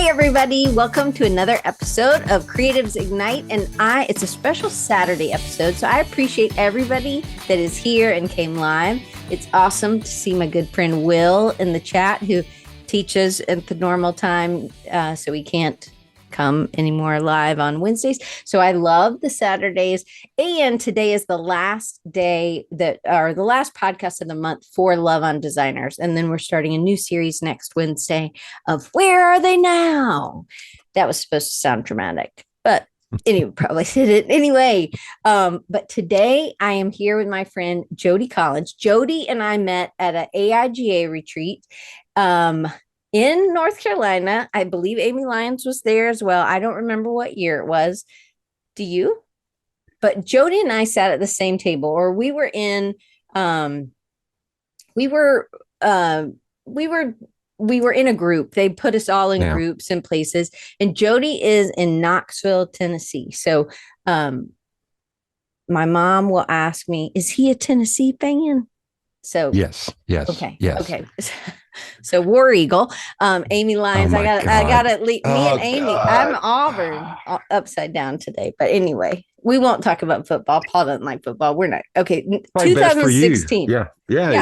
Hey everybody, welcome to another episode of Creatives Ignite, and it's a special Saturday episode, so I appreciate everybody that is here and came live. It's awesome to see my good friend Will in the chat, who teaches at the normal time, so he can't come anymore live on Wednesdays. So I love the Saturdays, and today is the last day the last podcast of the month for Love on Designers, and then we're starting a new series next Wednesday of Where Are They Now? That was supposed to sound dramatic, but anyway, probably did it anyway. But today I am here with my friend Jody Collins. Jody and I met at an AIGA retreat in North Carolina. I believe Amy Lyons was there as well. I don't remember what year it was. Do you? But Jody and I sat at the same table, or we were in in a group. They put us all in groups and places. And Jody is in Knoxville, Tennessee. So my mom will ask me, is he a Tennessee fan? So yes. Okay. So War Eagle, Amy Lyons. Oh I gotta me and Amy. God. I'm Auburn upside down today. But anyway, we won't talk about football. Paul doesn't like football. We're not okay. Probably 2016. Yeah.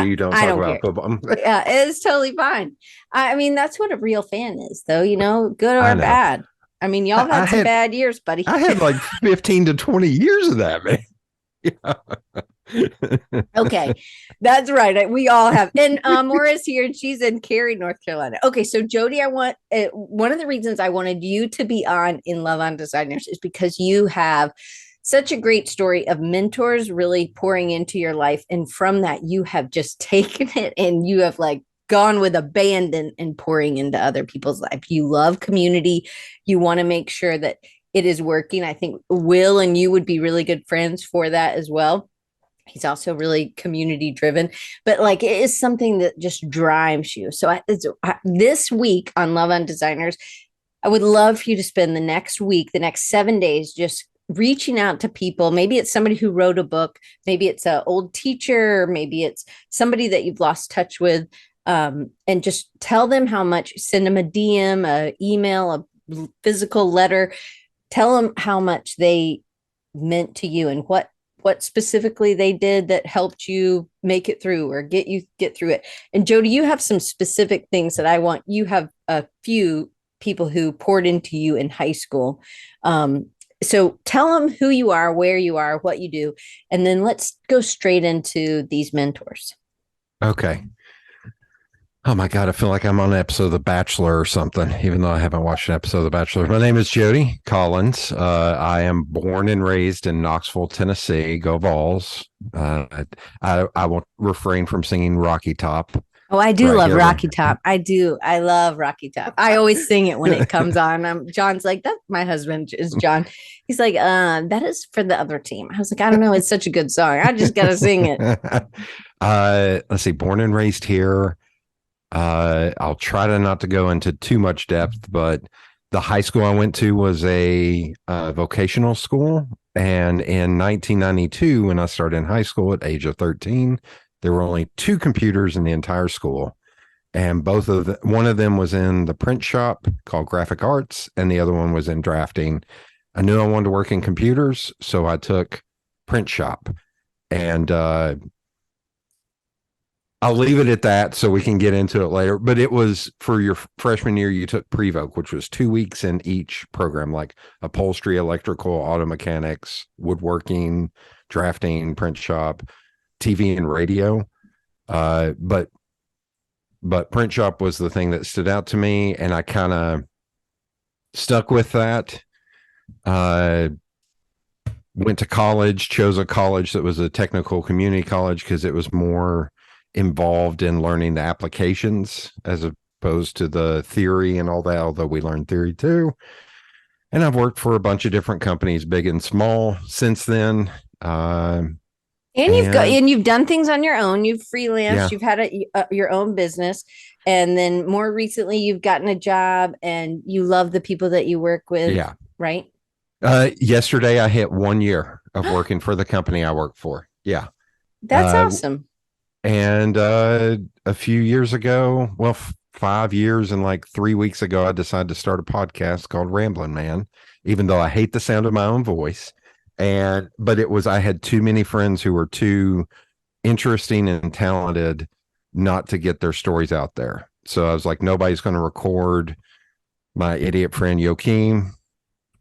You don't talk about football. Yeah, it's totally fine. I mean, that's what a real fan is, though. You know, good or bad. I mean, y'all had some bad years, buddy. I had like 15 to 20 years of that, man. Yeah. Okay, that's right. We all have. And Maura's here, and she's in Cary, North Carolina. Okay, so Jody, I want one of the reasons I wanted you to be on in Love on Designers is because you have such a great story of mentors really pouring into your life, and from that you have just taken it and you have like gone with abandon and pouring into other people's life. You love community. You want to make sure that it is working. I think Will and you would be really good friends for that as well. He's also really community driven, but like it is something that just drives you. So this week on Love on Designers, I would love for you to spend the next week, the next 7 days, just reaching out to people. Maybe it's somebody who wrote a book. Maybe it's an old teacher. Maybe it's somebody that you've lost touch with, and just tell them how much. Send them a DM, a email, a physical letter. Tell them how much they meant to you and what specifically they did that helped you make it through or get through it. And Jody, you have some specific things that I want. You have a few people who poured into you in high school. So tell them who you are, where you are, what you do, and then let's go straight into these mentors. Okay. Oh my God, I feel like I'm on an episode of The Bachelor or something, even though I haven't watched an episode of The Bachelor. My name is Jody Collins. I am born and raised in Knoxville, Tennessee. Go Vols. I will refrain from singing Rocky Top. Oh, I do love Rocky Top. I do. I love Rocky Top. I always sing it when it comes on. John's like, that. My husband is John. He's like, that is for the other team. I was like, I don't know. It's such a good song. I just got to sing it. Let's see. Born and raised here. I'll try to not to go into too much depth, but the high school I went to was a vocational school. And in 1992, when I started in high school at age of 13, there were only 2 computers in the entire school. And one of them was in the print shop called Graphic Arts, and the other one was in drafting. I knew I wanted to work in computers, so I took print shop. And I'll leave it at that so we can get into it later. But it was for your freshman year, you took pre-voc, which was 2 weeks in each program, like upholstery, electrical, auto mechanics, woodworking, drafting, print shop, TV and radio. But print shop was the thing that stood out to me, and I kind of stuck with that. Went to college, chose a college that was a technical community college because it was more involved in learning the applications as opposed to the theory and all that, although we learned theory too. And I've worked for a bunch of different companies, big and small, since then. And you've done things on your own. You've freelanced. Yeah. You've had your own business, and then more recently, you've gotten a job, and you love the people that you work with. Yeah. Right. Yesterday, I hit 1 year of working for the company I work for. Yeah. That's awesome. And a few years ago, 5 years and like 3 weeks ago, I decided to start a podcast called Ramblin' Man, even though I hate the sound of my own voice. But I had too many friends who were too interesting and talented not to get their stories out there. So I was like, nobody's going to record my idiot friend Joachim.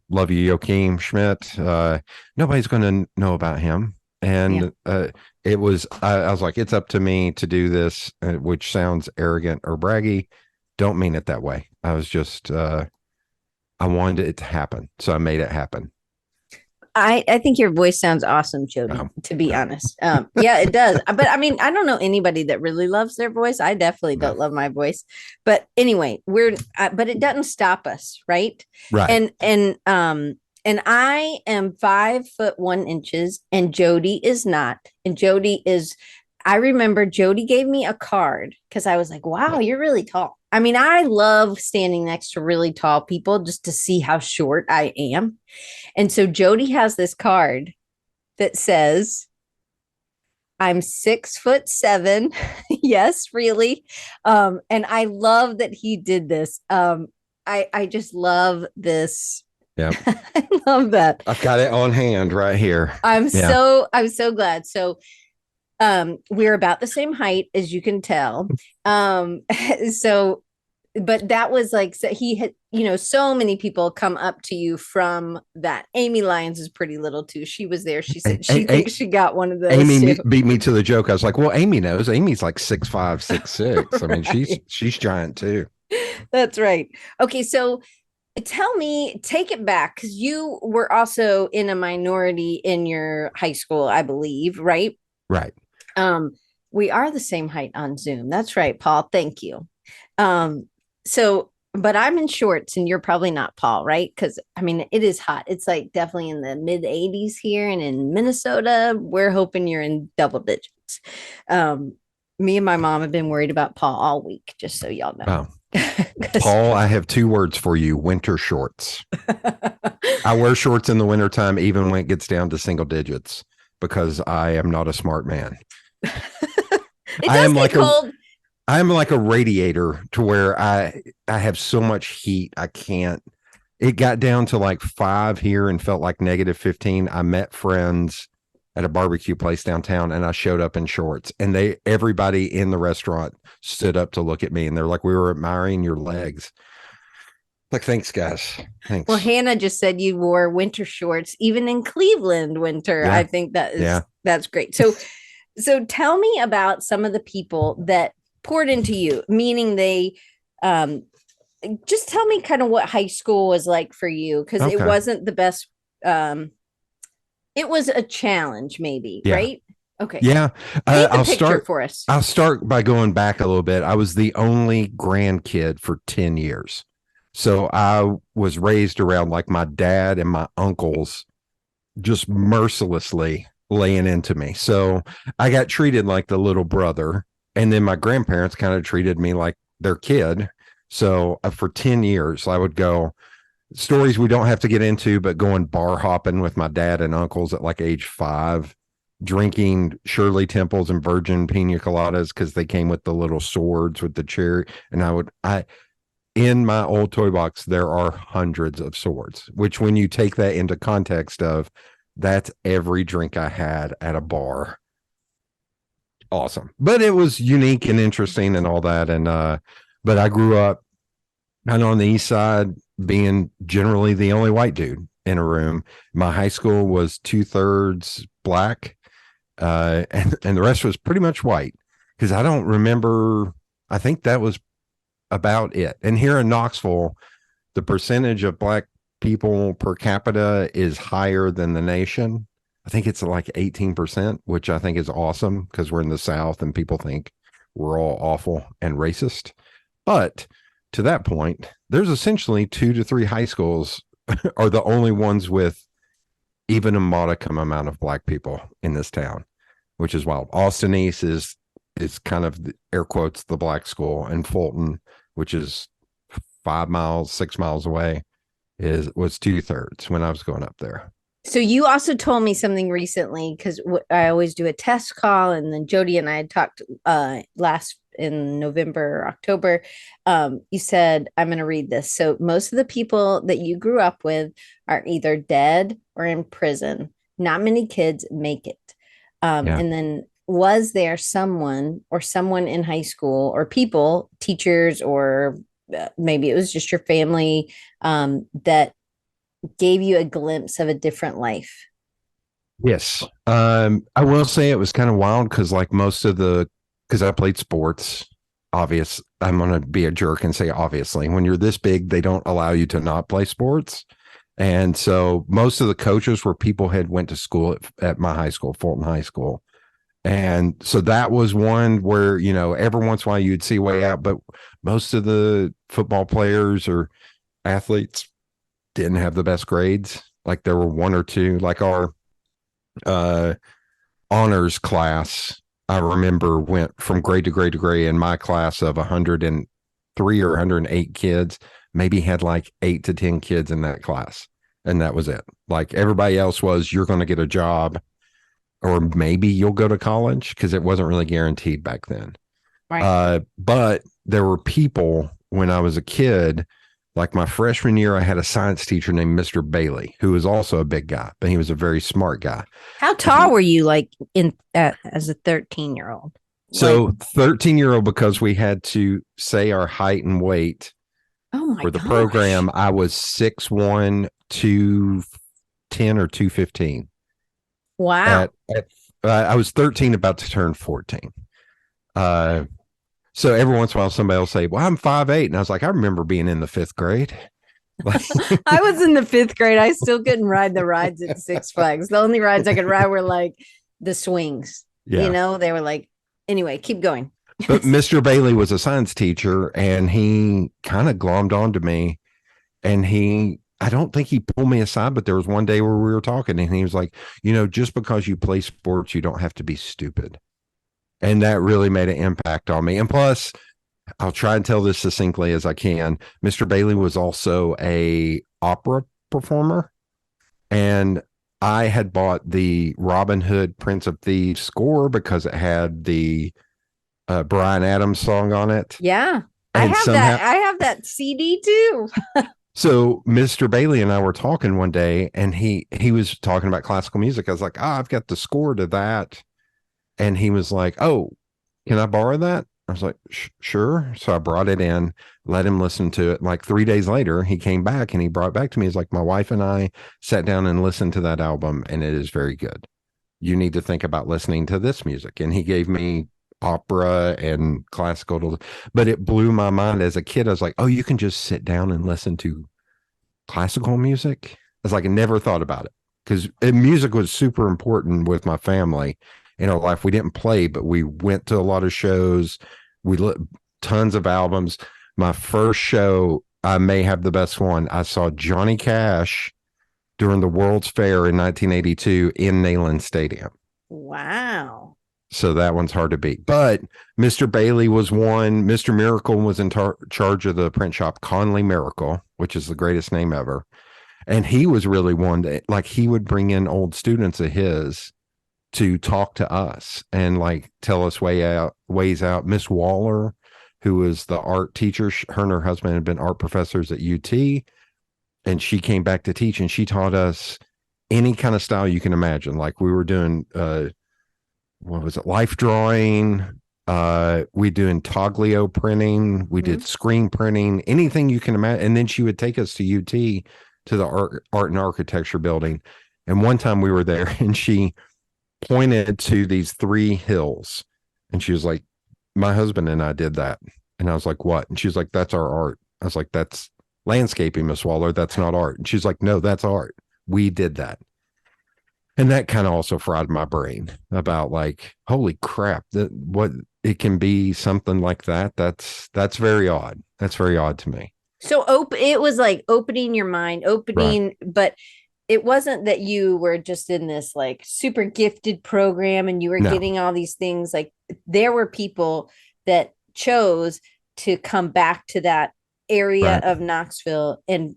Love you, Joachim Schmidt. Nobody's going to know about him. Yeah. And I was like, it's up to me to do this, which sounds arrogant or braggy. Don't mean it that way. I was just, I wanted it to happen. So I made it happen. I think your voice sounds awesome, Jody, to be honest. Yeah, it does. But I mean, I don't know anybody that really loves their voice. I definitely don't love my voice. But anyway, but it doesn't stop us, right? Right. And I am 5'1" and Jody is not. And I remember Jody gave me a card because I was like, wow, you're really tall. I mean, I love standing next to really tall people just to see how short I am. And so Jody has this card that says, I'm 6'7". Yes, really. And I love that he did this. I just love this. Yeah. I love that. I've got it on hand right here. I'm so glad. So we're about the same height, as you can tell. So but that was like, so he had, so many people come up to you from that. Amy Lyons is pretty little too. She was there. She said she thinks she got one of those. Amy beat me to the joke. I was like, well, Amy knows. Amy's like 6'5", 6'6". I mean, she's giant too. That's right. Okay, so tell me, take it back, because you were also in a minority in your high school, I believe, right? Right. We are the same height on Zoom. That's right, Paul. Thank you. But I'm in shorts and you're probably not, Paul, right? Because I mean, it is hot. It's like definitely in the mid 80s here, and in Minnesota, we're hoping you're in double digits. Me and my mom have been worried about Paul all week, just so y'all know. Oh. Paul, I have 2 words for you: winter shorts. I wear shorts in the wintertime, even when it gets down to single digits, because I am not a smart man. It does get cold. I'm like a radiator to where I have so much heat. I can't. It got down to like 5 here and felt like -15. I met friends at a barbecue place downtown and I showed up in shorts, and everybody in the restaurant stood up to look at me, and they're like, we were admiring your legs. Like, thanks, guys. Thanks. Well, Hannah just said you wore winter shorts, even in Cleveland winter. Yeah. I think that's great. So tell me about some of the people that poured into you, meaning they just tell me kind of what high school was like for you, because it wasn't the best. It was a challenge, maybe, right? Okay. Yeah. I'll start for us. I'll start by going back a little bit. I was the only grandkid for 10 years. So I was raised around like my dad and my uncles just mercilessly laying into me. So I got treated like the little brother. And then my grandparents kind of treated me like their kid. So for 10 years, I would go, stories we don't have to get into, but going bar hopping with my dad and uncles at like age 5, drinking Shirley Temples and Virgin Pina Coladas because they came with the little swords with the cherry. And in my old toy box, there are hundreds of swords, which when you take that into context of that's every drink I had at a bar. Awesome. But it was unique and interesting and all that. And but I grew up kind of on the east side, being generally the only white dude in a room. My high school was 2/3 black, and the rest was pretty much white, because I don't remember. I think that was about it. And here in Knoxville, the percentage of black people per capita is higher than the nation. I think it's like 18%, which I think is awesome because we're in the South and people think we're all awful and racist. But to that point, there's essentially 2 to 3 high schools are the only ones with even a modicum amount of black people in this town, which is wild. Austin East is kind of, air quotes, the black school, and Fulton, which is 5 miles, 6 miles away, was 2/3 when I was going up there. So you also told me something recently because I always do a test call, and then Jody and I had talked last in November or October. You said, I'm going to read this. So most of the people that you grew up with are either dead or in prison. Not many kids make it. Yeah. And then was there someone in high school or people, teachers, or maybe it was just your family that gave you a glimpse of a different life? Yes. I will say it was kind of wild because, like, because I played sports, I'm going to be a jerk and say, obviously, when you're this big, they don't allow you to not play sports. And so most of the coaches were people had went to school at my high school, Fulton High School. And so that was one where, every once in a while you'd see way out, but most of the football players or athletes didn't have the best grades. Like there were one or two, like our uh, honors class, I remember went from grade to grade to grade. In my class of 103 or 108 kids, maybe had like 8 to 10 kids in that class. And that was it. Like everybody else was, you're going to get a job or maybe you'll go to college because it wasn't really guaranteed back then. Right. But there were people when I was a kid, like my freshman year, I had a science teacher named Mr. Bailey, who was also a big guy, but he was a very smart guy. How tall And were you like in as a 13-year-old? Like, so 13-year-old, because we had to say our height and weight oh my for the gosh. program, I was 6'1", 210 or 215. Wow. At I was 13, about to turn 14. Uh, so every once in a while, somebody will say, "Well, I'm 5'8", and I was like, "I remember being in the fifth grade." I was in the fifth grade. I still couldn't ride the rides at Six Flags. The only rides I could ride were like the swings. Yeah. They were like, anyway, keep going. But Mr. Bailey was a science teacher and he kind of glommed onto me and I don't think he pulled me aside, but there was one day where we were talking and he was like, just because you play sports, you don't have to be stupid. And that really made an impact on me. And plus, I'll try and tell this succinctly as I can. Mr. Bailey was also a opera performer and I had bought the Robin Hood Prince of Thieves score because it had the Brian Adams song on it. Yeah. I And have that. somehow, I have that CD too. so Mr. Bailey and I were talking one day, and he was talking about classical music. I was like, I've got the score to that, and he was like, oh, can I borrow that? I was like, sure. So I brought it in, let him listen to it. Like 3 days later, he came back and he brought it back to me. He's like, my wife and I sat down and listened to that album, and it is very good. You need to think about listening to this music. And he gave me opera and classical, but it blew my mind as a kid. I was like, oh, you can just sit down and listen to classical music. I was like, I never thought about it because music was super important with my family in our life. We didn't play, but we went to a lot of shows. We tons of albums. My first show, I may have the best one. I saw Johnny Cash during the World's Fair in 1982 in Neyland Stadium. Wow. So that one's hard to beat. But Mr. Bailey was one. Mr. Miracle was in charge of the print shop, Conley Miracle, which is the greatest name ever. And he was really one that, like, he would bring in old students of his to talk to us and like tell us ways out. Miss Waller, who was the art teacher, her and her husband had been art professors at UT, and she came back to teach, and she taught us any kind of style you can imagine. Like we were doing what was it, life drawing, we doing intaglio printing, we Mm-hmm. did screen printing, anything you can imagine. And then she would take us to UT to the art and architecture building. And one time we were there and she pointed to these 3 hills and she was like, my husband and I did that. And I was like, what? And she's like, that's our art. I was like, that's landscaping, Miss Waller. That's not art. And she's like, no, that's art. We did that. And that kind of also fried my brain about like, holy crap, that what it can be something like that. That's very odd. That's very odd to me. So it was like opening your mind, Right. but it wasn't that you were just in this like super gifted program and you were No. getting all these things. Like there were people that chose to come back to that area Right. of Knoxville and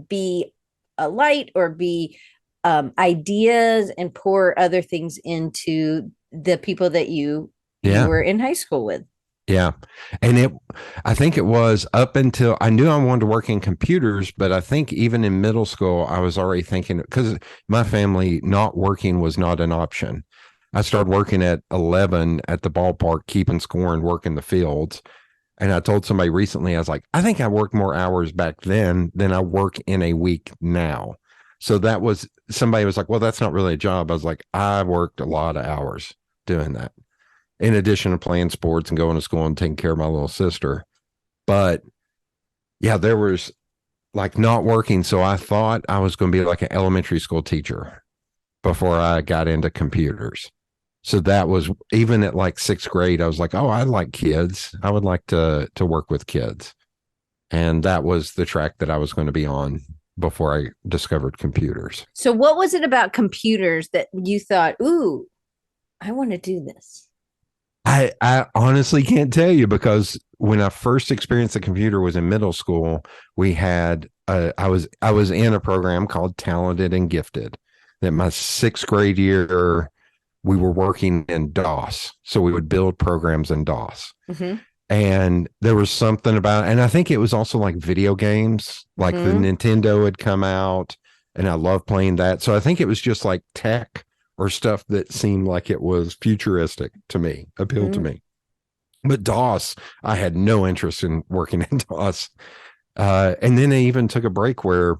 be a light or be ideas and pour other things into the people that you Yeah. were in high school with. Yeah. And I think it was up until I knew I wanted to work in computers, but I think even in middle school, I was already thinking because my family not working was not an option. I started working at 11 at the ballpark, keeping score and working the fields. And I told somebody recently, I was like, I think I worked more hours back then than I work in a week now. So that was somebody was like, well, that's not really a job. I was like, I worked a lot of hours doing that in addition to playing sports and going to school and taking care of my little sister. But yeah, there was like not working. So I thought I was going to be like an elementary school teacher before I got into computers. So that was even at like sixth grade, I was like, oh, I like kids. I would like to work with kids. And that was the track that I was going to be on before I discovered computers. So what was it about computers that you thought, ooh, I want to do this? I honestly can't tell you because when I first experienced the computer was in middle school. We had I was in a program called Talented and Gifted. That my sixth grade year we were working in DOS, so we would build programs in DOS. Mm-hmm. And there was something about, and I think it was also like video games, like the Mm-hmm. Nintendo had come out, and I love playing that. So I think it was just like tech or stuff that seemed like it was futuristic to me, appealed to Mm-hmm. me. But DOS, I had no interest in working in DOS. And then I even took a break where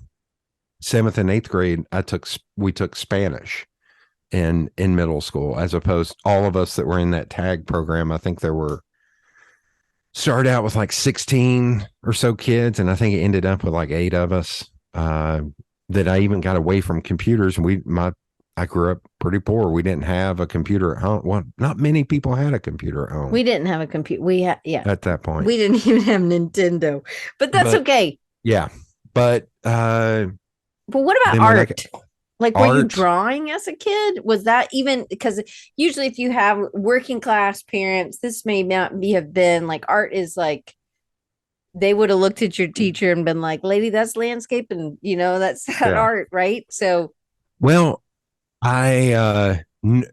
seventh and eighth grade, we took Spanish in middle school, as opposed all of us that were in that tag program. I think there were started out with like 16 or so kids, and I think it ended up with like 8 of us. That I even got away from computers. And I grew up pretty poor. We didn't have a computer at home. Well, not many people had a computer at home We didn't have a computer. Yeah, at that point. we didn't even have Nintendo, but that's But okay. yeah, but But what about then when I art? Like, were you art, drawing as a kid? Was that even because usually if you have working class parents, this may not be have been like art is like they would have looked at your teacher and been like, "Lady, that's landscape, and that's not yeah. art, right?" So, Well, I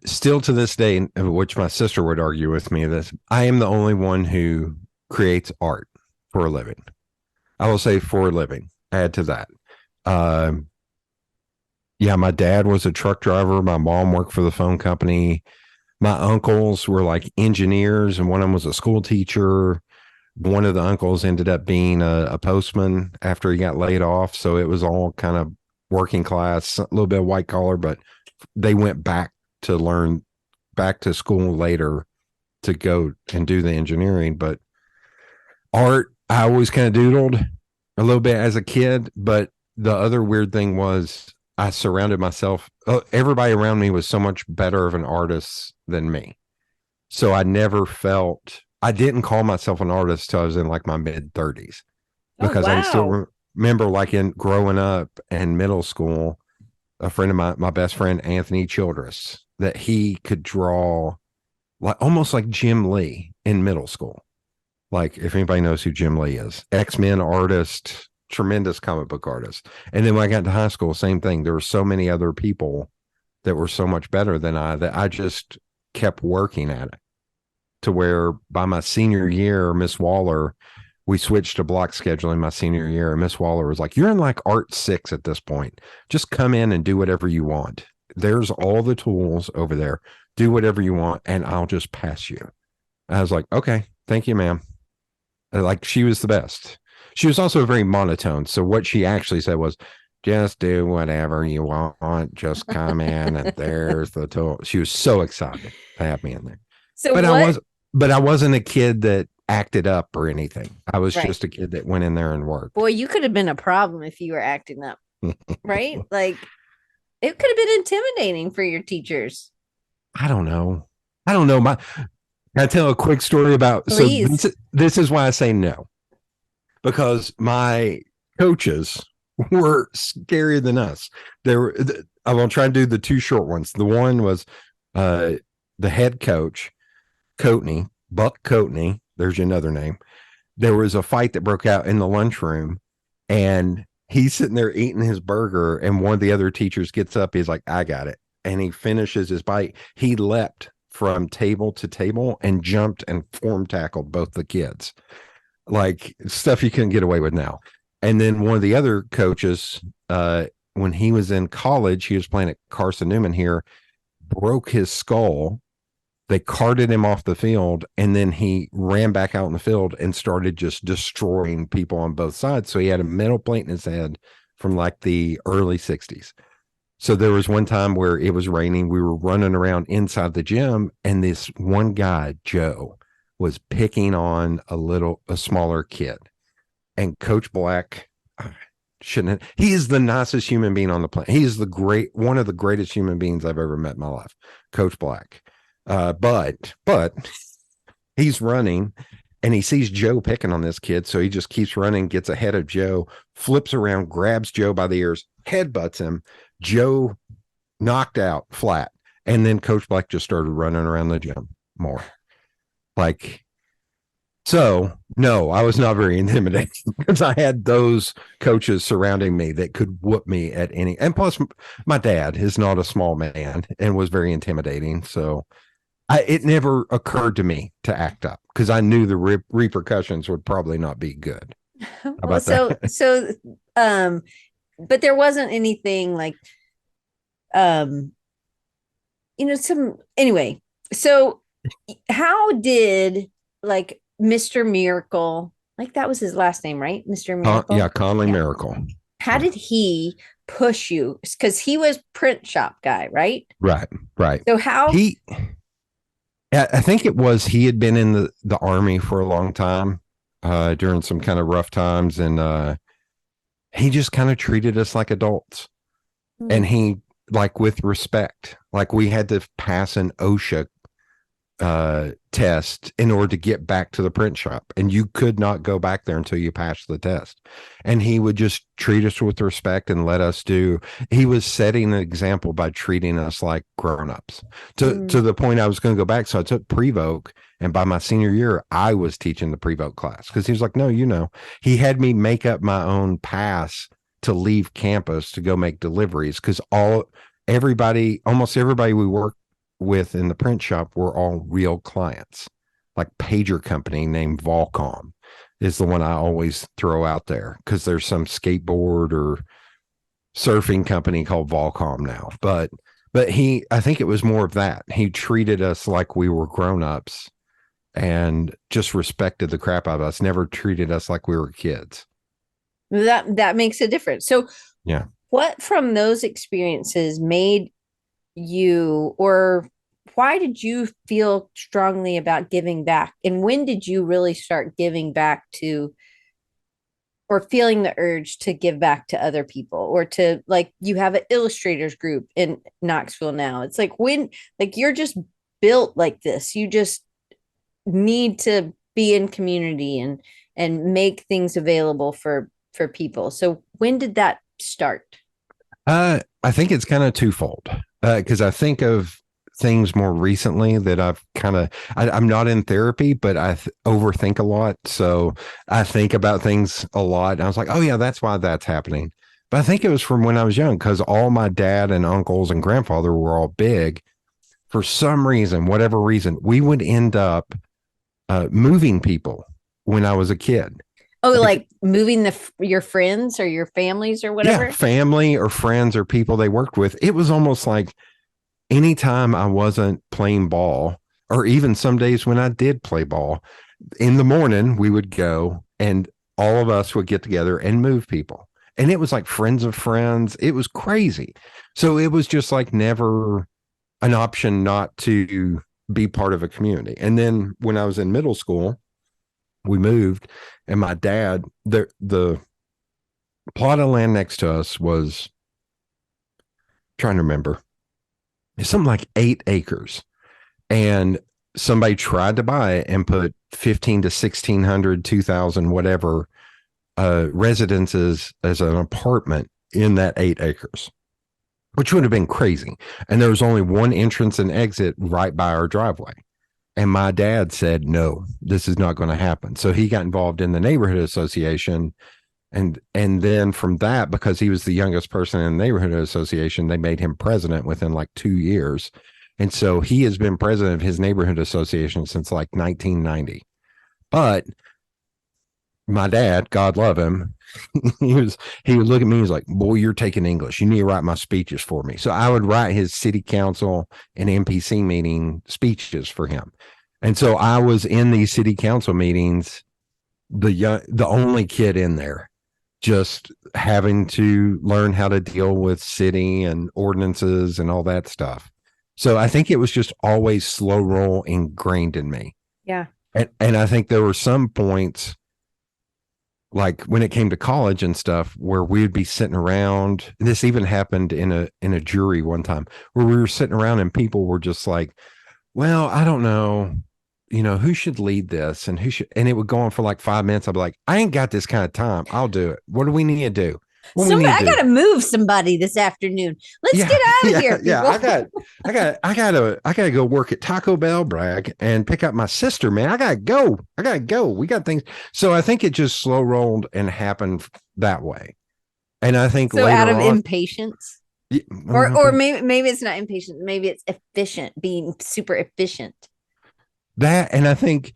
still to this day, which my sister would argue with me, this I am the only one who creates art for a living. I will say for a living. Add to that. Um, yeah, my dad was a truck driver. My mom worked for the phone company. My uncles were like engineers, and one of them was a school teacher. One of the uncles ended up being a postman after he got laid off. So it was all kind of working class, a little bit of white collar, but they went back to learn back to school later to go and do the engineering. But art, I always kind of doodled a little bit as a kid. But the other weird thing was I surrounded myself, everybody around me was so much better of an artist than me. So I didn't call myself an artist till I was in like my mid 30s oh because I can still wow, remember like in growing up in middle school, a friend of my best friend, Anthony Childress, that he could draw like almost like Jim Lee in middle school. Like if anybody knows who Jim Lee is, X-Men artist, tremendous comic book artist. And then when I got to high school, same thing. There were so many other people that were so much better than I that I just kept working at it to where by my senior year, Miss Waller, we switched to block scheduling my senior year. And Miss Waller was like, you're in like art 6 at this point. Just come in and do whatever you want. There's all the tools over there. Do whatever you want, and I'll just pass you. I was like, okay, thank you, ma'am. Like she was the best. She was also very monotone. So what she actually said was, just do whatever you want. Just come in and there's the tool. She was so excited to have me in there. so But I what? was but I wasn't a kid that acted up or anything. I was Right, just a kid that went in there and worked. boy, you could have been a problem if you were acting up, right? Like it could have been intimidating for your teachers. I don't know. I don't know. Can I tell a quick story about so Please. this is why I say no. Because my coaches were scarier than us. They were I'm gonna try to do the two short ones. The one was uh the head coach, Coatney, Buck Coatney, there's another name. There was a fight that broke out in the lunchroom, and he's sitting there eating his burger, and one of the other teachers gets up. He's like, I got it. And he finishes his bite. He leapt from table to table and jumped and form tackled both the kids, like stuff you couldn't get away with now. And then one of the other coaches, when he was in college, he was playing at Carson Newman here, broke his skull. They carted him off the field, and then he ran back out in the field and started just destroying people on both sides. So he had a metal plate in his head from like the early 60s. So there was one time where it was raining. We were running around inside the gym, and this one guy, Joe, was picking on a smaller kid. And Coach Black shouldn't have, he is the nicest human being on the planet. He is one of the greatest human beings I've ever met in my life, Coach Black. But he's running, and he sees Joe picking on this kid. So he just keeps running, gets ahead of Joe, flips around, grabs Joe by the ears, headbutts him. Joe knocked out flat. And then Coach Black just started running around the gym more. Like, so no, I was not very intimidating because I had those coaches surrounding me that could whoop me at any. And plus, my dad is not a small man and was very intimidating. So it never occurred to me to act up because I knew the repercussions would probably not be good. How about that? But there wasn't anything like, anyway. So how did like Mr. Miracle, like that was his last name, right? Mr. Miracle. Conley Miracle. How did he push you? Because he was print shop guy, right? Right. So how I think it was he had been in the army for a long time during some kind of rough times, and he just kind of treated us like adults. And he, like, with respect, like we had to pass an OSHA test in order to get back to the print shop, and you could not go back there until you passed the test. And he would just treat us with respect and let us do. He was setting an example by treating us like grown-ups to the point I was going to go back. So I took pre-voc, and by my senior year I was teaching the pre-voc class because he was like, no, he had me make up my own pass to leave campus to go make deliveries because almost everybody we worked with in the print shop were all real clients. Like pager company named Volcom is the one I always throw out there because there's some skateboard or surfing company called Volcom now. But I think it was more of that. He treated us like we were grown-ups and just respected the crap out of us, never treated us like we were kids. That makes a difference. So yeah, what from those experiences made you, or why did you feel strongly about giving back? And when did you really start giving back to, or feeling the urge to give back to other people, or to, like, you have an illustrators group in Knoxville now. It's like when, like, you're just built like this. You just need to be in community and make things available for people. So when did that start? I think it's kind of twofold because I think of things more recently that I've I'm not in therapy, but I overthink a lot. So I think about things a lot. And I was like, oh yeah, that's why that's happening. But I think it was from when I was young because all my dad and uncles and grandfather were all big. For some reason, whatever reason, we would end up moving people when I was a kid. Oh, like moving your friends or your families or whatever? Yeah, family or friends or people they worked with. It was almost like anytime I wasn't playing ball, or even some days when I did play ball, in the morning we would go and all of us would get together and move people. And it was like friends of friends. It was crazy. So it was just like never an option not to be part of a community. And then when I was in middle school, we moved, and my dad, the plot of land next to us was, trying to remember, it's something like 8 acres. And somebody tried to buy it and put 15 to 1,600, 2,000, whatever, residences as an apartment in that 8 acres, which would have been crazy. And there was only one entrance and exit right by our driveway. And my dad said, no, this is not going to happen. So he got involved in the neighborhood association And then from that, because he was the youngest person in the neighborhood association, they made him president within like 2 years. And so he has been president of his neighborhood association since like 1990. But my dad, God love him, he would look at me, he was like, boy, you're taking English, you need to write my speeches for me. So I would write his city council and NPC meeting speeches for him. And so I was in these city council meetings, the only kid in there, just having to learn how to deal with city and ordinances and all that stuff. So I think it was just always slow roll ingrained in me. Yeah. And I think there were some points, like when it came to college and stuff, where we'd be sitting around. This even happened in a jury one time, where we were sitting around and people were just like, well, I don't know, who should lead this and who should, and it would go on for like 5 minutes. I'd be like, I ain't got this kind of time. I'll do it. What do we need to do? I gotta move somebody this afternoon. Let's get out of here, people. Yeah. I gotta go work at Taco Bell, Bragg, and pick up my sister, man. I gotta go. We got things. So I think it just slow rolled and happened that way. And I think so out of impatience, yeah, or maybe it's not impatient. Maybe it's efficient, being super efficient. That, and I think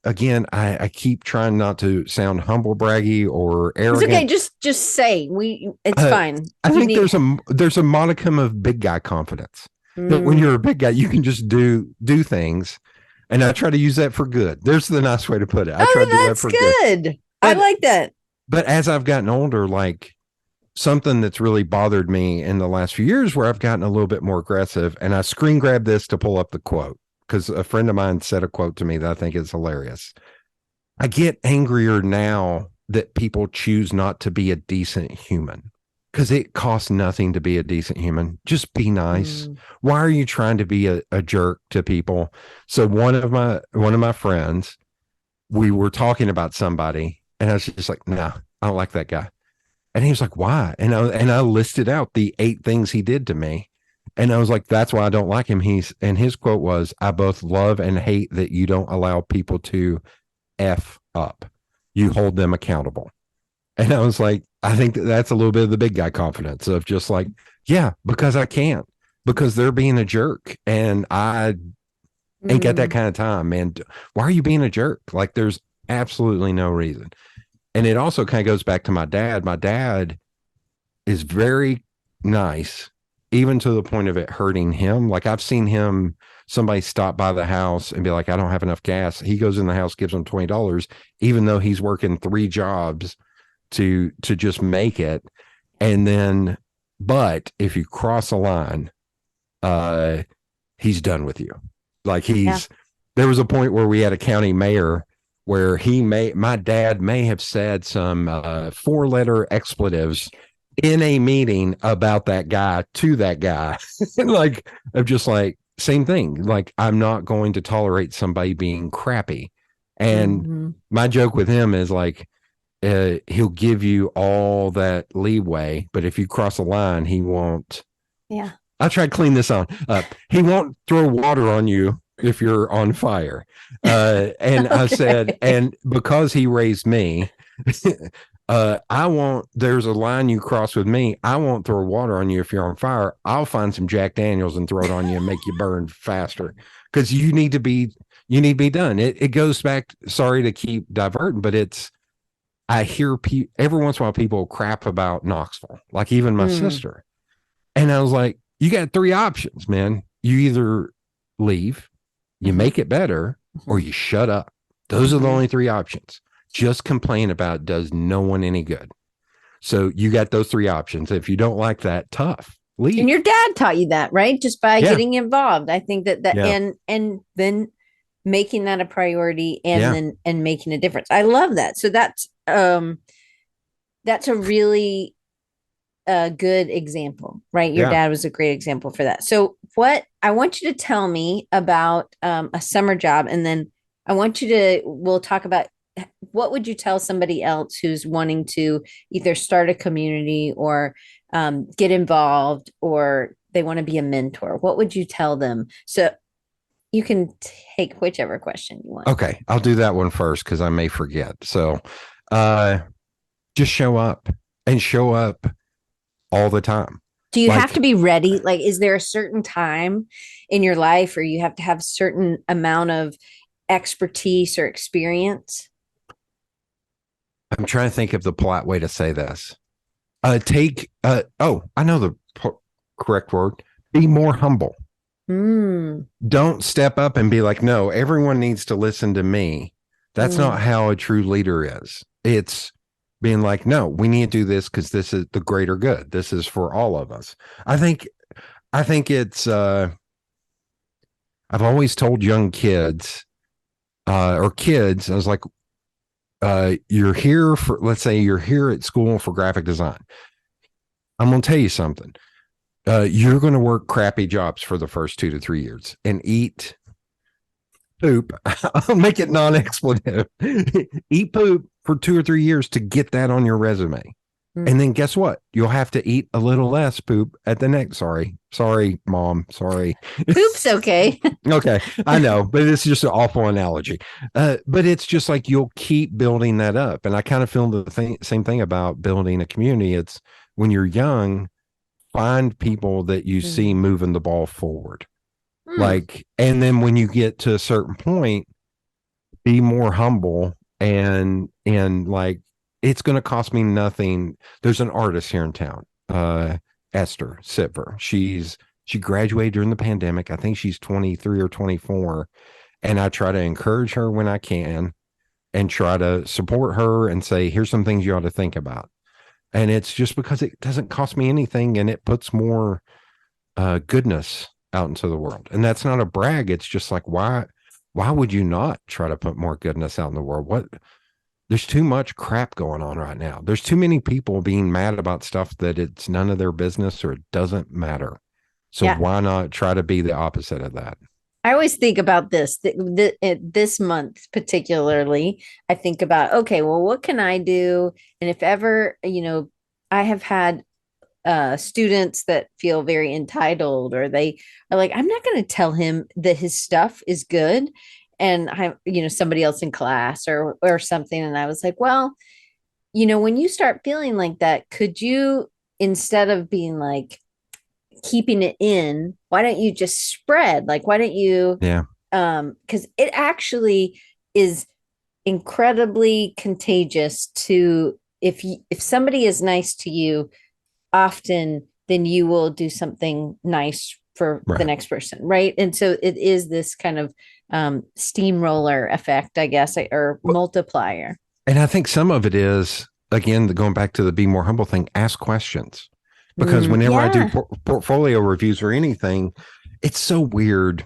again, I keep trying not to sound humble braggy or arrogant. It's okay. Just say it's fine. I think there's a modicum of big guy confidence that when you're a big guy, you can just do things. And I try to use that for good. There's the nice way to put it. I try to do that for good. I like that. But as I've gotten older, like something that's really bothered me in the last few years, where I've gotten a little bit more aggressive, and I screen grabbed this to pull up the quote, because a friend of mine said a quote to me that I think is hilarious. I get angrier now that people choose not to be a decent human, because it costs nothing to be a decent human. Just be nice. Why are you trying to be a jerk to people? So one of my friends, we were talking about somebody, and I was just like, nah, I don't like that guy. And he was like, why? And I listed out the 8 things he did to me. And I was like, that's why I don't like him. And his quote was, I both love and hate that you don't allow people to F up. You hold them accountable. And I was like, I think that's a little bit of the big guy confidence of just like, yeah, because I can't, because they're being a jerk. And I ain't got that kind of time, man. Why are you being a jerk? Like, there's absolutely no reason. And it also kind of goes back to my dad. My dad is very nice, even to the point of it hurting him. Like, I've seen somebody stop by the house and be like, I don't have enough gas. He goes in the house, gives them $20, even though he's working 3 jobs to just make it. And then, but if you cross a line, he's done with you. Like, there was a point where we had a county mayor where my dad may have said some 4-letter expletives in a meeting about that guy to that guy. Like, I'm just like, same thing. Like, I'm not going to tolerate somebody being crappy. And my joke with him is like, he'll give you all that leeway, but if you cross a line, he won't. Yeah. I tried to clean this up. He won't throw water on you if you're on fire. And okay. I said, and because he raised me, there's a line you cross with me. I won't throw water on you if you're on fire. I'll find some Jack Daniels and throw it on you and make you burn faster, because you need to be done. It goes back. Sorry to keep diverting, but I hear every once in a while people crap about Knoxville, like even my sister. And I was like, you got 3 options, man. You either leave, you make it better, or you shut up. Those are the only 3 options. Just complain about it does no one any good. So you got those 3 options. If you don't like that, tough, leave. And your dad taught you that, right? Just by getting involved. I think that and then making that a priority and making a difference. I love that. So that's a really good example, right? Your dad was a great example for that. So what I want you to tell me about a summer job, and then we'll talk about what would you tell somebody else who's wanting to either start a community or get involved, or they want to be a mentor. What would you tell them? So you can take whichever question you want. Okay, I'll do that one first because I may forget. So just show up and show up all the time. Do you have to Like, be ready? Like, is there a certain time in your life or you have to have a certain amount of expertise or experience? I'm trying to think of the polite way to say this. I know the correct word. Be more humble. Mm, Don't step up and be like, no, everyone needs to listen to me. That's not mm, how a true leader is. It's being like, no, we need to do this because this is the greater good. This is for all of us. I think, I think it's, I've always told young kids, or kids, I was like, you're here for, let's say you're here at school for graphic design. I'm going to tell you something. You're going to work crappy jobs for the first 2 to 3 years and eat poop. I'll make it non-expletive. Eat poop for 2 or 3 years to get that on your resume. mm. And then guess what? You'll have to eat a little less poop at the next. Sorry, mom. Sorry. Poop's okay. Okay, I know, but it's just an awful analogy. But it's just like you'll keep building that up. And I kind of feel same thing about building a community. It's when you're young, find people that you see Mm, moving the ball forward. mm, Like, and then when you get to a certain point, be more humble and like it's going to cost me nothing. There's an artist here in town, Esther Sitver. She graduated during the pandemic. I think she's 23 or 24, and I try to encourage her when I can and try to support her and say, here's some things you ought to think about. And it's just because it doesn't cost me anything and it puts more goodness out into the world. And that's not a brag. It's just like, why would you not try to put more goodness out in the world? There's too much crap going on right now. There's too many people being mad about stuff that it's none of their business or it doesn't matter. So yeah. why not try to be the opposite of that? I always think about this month particularly. I think about, okay, well, what can I do? And if ever, I have had students that feel very entitled or they are like, I'm not going to tell him that his stuff is good. And somebody else in class or something. And I was like, well, when you start feeling like that, could you, instead of being like keeping it in, why don't you just spread? Like, why don't you, Yeah. because it actually is incredibly contagious to, if somebody is nice to you often, then you will do something nice for the Right. next person, right? And so it is this kind of steamroller effect, I guess, or multiplier. And I think some of it is, again, going back to the be more humble thing, ask questions. Because whenever I do Yeah. portfolio reviews or anything, it's so weird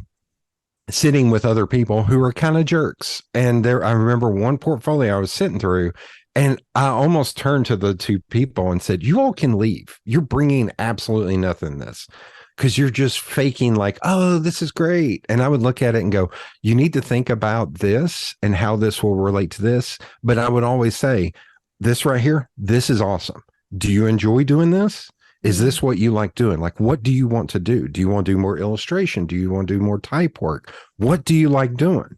sitting with other people who are kind of jerks. And I remember one portfolio I was sitting through, and I almost turned to the two people and said, you all can leave. You're bringing absolutely nothing this because you're just faking like, oh, this is great. And I would look at it and go, you need to think about this and how this will relate to this. But I would always say, this right here, this is awesome. Do you enjoy doing this? Is Mm, this what you like doing? Like, what do you want to do? Do you want to do more illustration? Do you want to do more type work? What do you like doing?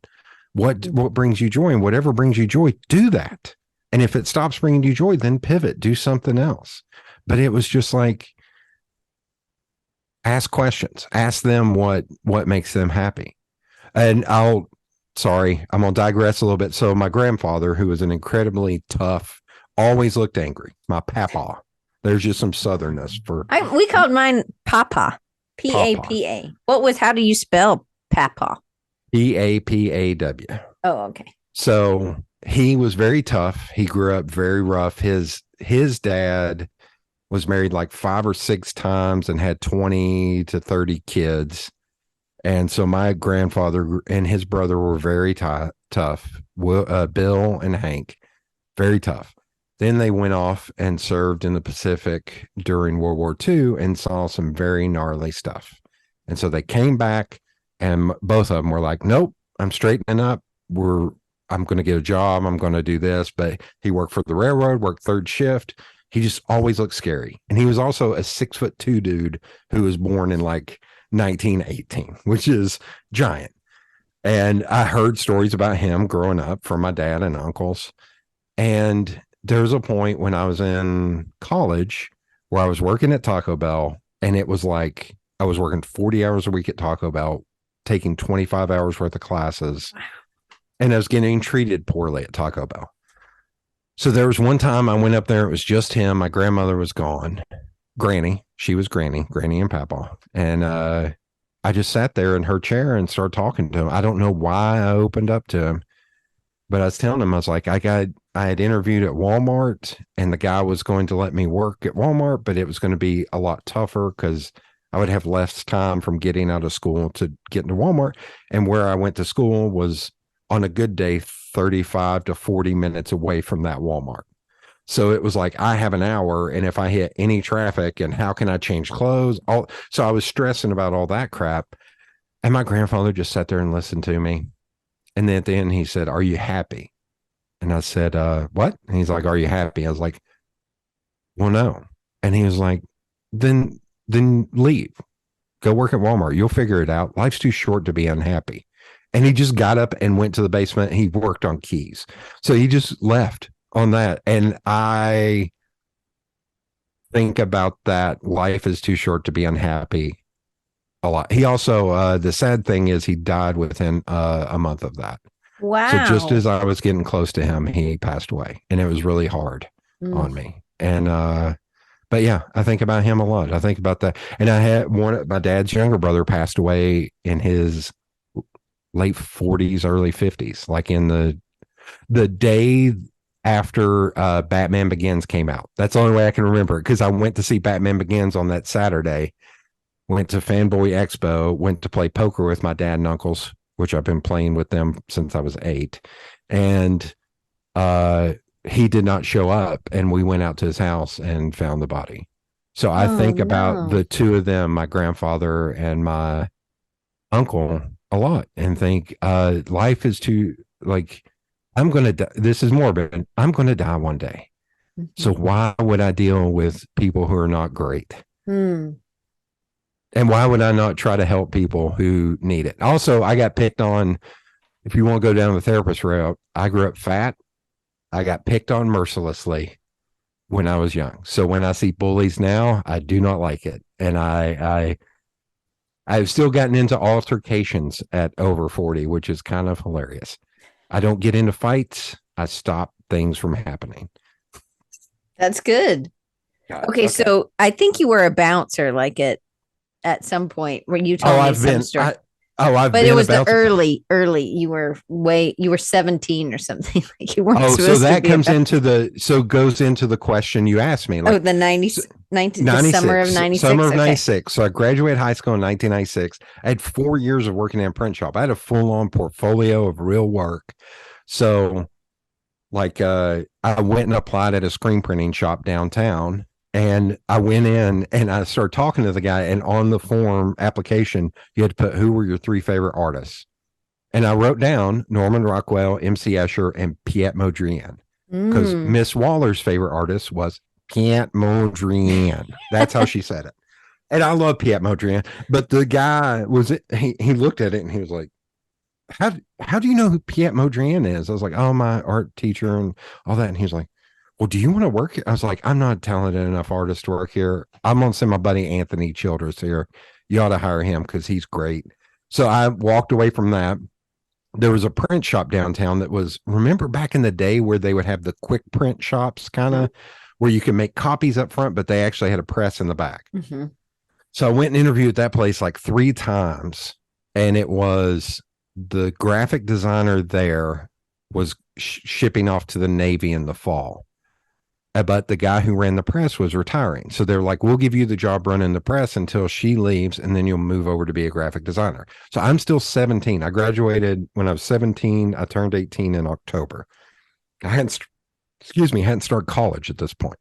What brings you joy? And whatever brings you joy, do that. And if it stops bringing you joy, then pivot, do something else. But it was just like, ask questions, ask them what makes them happy. And I'm gonna digress a little bit. So my grandfather, who was an incredibly tough, always looked angry. My papa. There's just some southernness for we called mine Papa, papa. Papa. How do you spell Papa? Papaw. Oh, okay. So he was very tough. He grew up very rough. His dad was married like 5 or 6 times and had 20 to 30 kids. And so my grandfather and his brother were very tough. Bill and Hank, very tough. Then they went off and served in the Pacific during World War II and saw some very gnarly stuff. And so they came back, and both of them were like, nope, I'm straightening up. I'm going to get a job. I'm going to do this. But he worked for the railroad, worked third shift. He just always looked scary. And he was also a 6'2" dude who was born in like 1918, which is giant. And I heard stories about him growing up from my dad and uncles. And there's a point when I was in college where I was working at Taco Bell, and it was like I was working 40 hours a week at Taco Bell, taking 25 hours worth of classes, and I was getting treated poorly at Taco Bell. So there was one time I went up there, it was just him. My grandmother was gone. Granny, she was Granny and Papa. And I just sat there in her chair and started talking to him. I don't know why I opened up to him, but I was telling him, I was like, I had interviewed at Walmart, and the guy was going to let me work at Walmart, but it was going to be a lot tougher because I would have less time from getting out of school to get into Walmart. And where I went to school was on a good day, 35 to 40 minutes away from that Walmart. So it was like, I have an hour, and if I hit any traffic, and how can I change clothes? So I was stressing about all that crap. And my grandfather just sat there and listened to me. And then at the end, he said, "Are you happy?" And I said, "What?" And he's like, "Are you happy?" I was like, "Well, no." And he was like, then leave. Go work at Walmart. You'll figure it out. Life's too short to be unhappy. And he just got up and went to the basement. He worked on keys. So he just left on that. And I think about that. Life is too short to be unhappy a lot. He also, the sad thing is, he died within a month of that. So just Wow. as I was getting close to him, he passed away, and it was really hard Mm. on me. And, but yeah, I think about him a lot. I think about that. And I had my dad's younger brother passed away in his late 40s, early 50s, like in the day after Batman Begins came out. That's the only way I can remember it, because I went to see Batman Begins on that Saturday, went to Fanboy Expo, went to play poker with my dad and uncles, which I've been playing with them since I was 8. And he did not show up, and we went out to his house and found the body. So I Oh think about no. the two of them, my grandfather and my uncle, a lot, and think life is too, like, I'm going to die. This is morbid. I'm going to die one day. So Mhm. why would I deal with people who are not great? Hmm. And why would I not try to help people who need it? Also, I got picked on. If you want to go down the therapist route, I grew up fat. I got picked on mercilessly when I was young. So when I see bullies now, I do not like it. And I've still gotten into altercations at over 40, which is kind of hilarious. I don't get into fights. I stop things from happening. That's good. God, Okay, okay. so I think you were a bouncer like at some point where you Oh, told me some story. I've But it been was the about. early, you were 17 or something. Like you weren't Oh, so supposed to that be comes about. into goes into the question you asked me. Oh, Like, the so 90s, 90, the summer of 96, summer 96. of Okay. 96. So I graduated high school in 1996. I had 4 years of working in a print shop. I had a full on portfolio of real work. So, like, I went and applied at a screen printing shop downtown. And I went in and I started talking to the guy. And on the form application, you had to put who were your 3 favorite artists. And I wrote down Norman Rockwell, MC Escher, and Piet Mondrian, because Mm. Miss Waller's favorite artist was Piet Mondrian. That's how she said it. And I love Piet Mondrian. But the guy he looked at it and he was like, how do you know who Piet Mondrian is? I was like, oh, my art teacher and all that. And he was like, well, do you want to work here? I was like, I'm not a talented enough artist to work here. I'm going to send my buddy Anthony Childress here. You ought to hire him because he's great. So I walked away from that. There was a print shop downtown that was, remember back in the day where they would have the quick print shops, kind Hmm. of where you can make copies up front, but they actually had a press in the back. Hmm. So I went and interviewed at that place like 3 times, and it was the graphic designer there was shipping off to the Navy in the fall. But the guy who ran the press was retiring. So they're like, we'll give you the job running the press until she leaves, and then you'll move over to be a graphic designer. So I'm still 17. I graduated when I was 17. I turned 18 in October. I hadn't, hadn't started college at this point.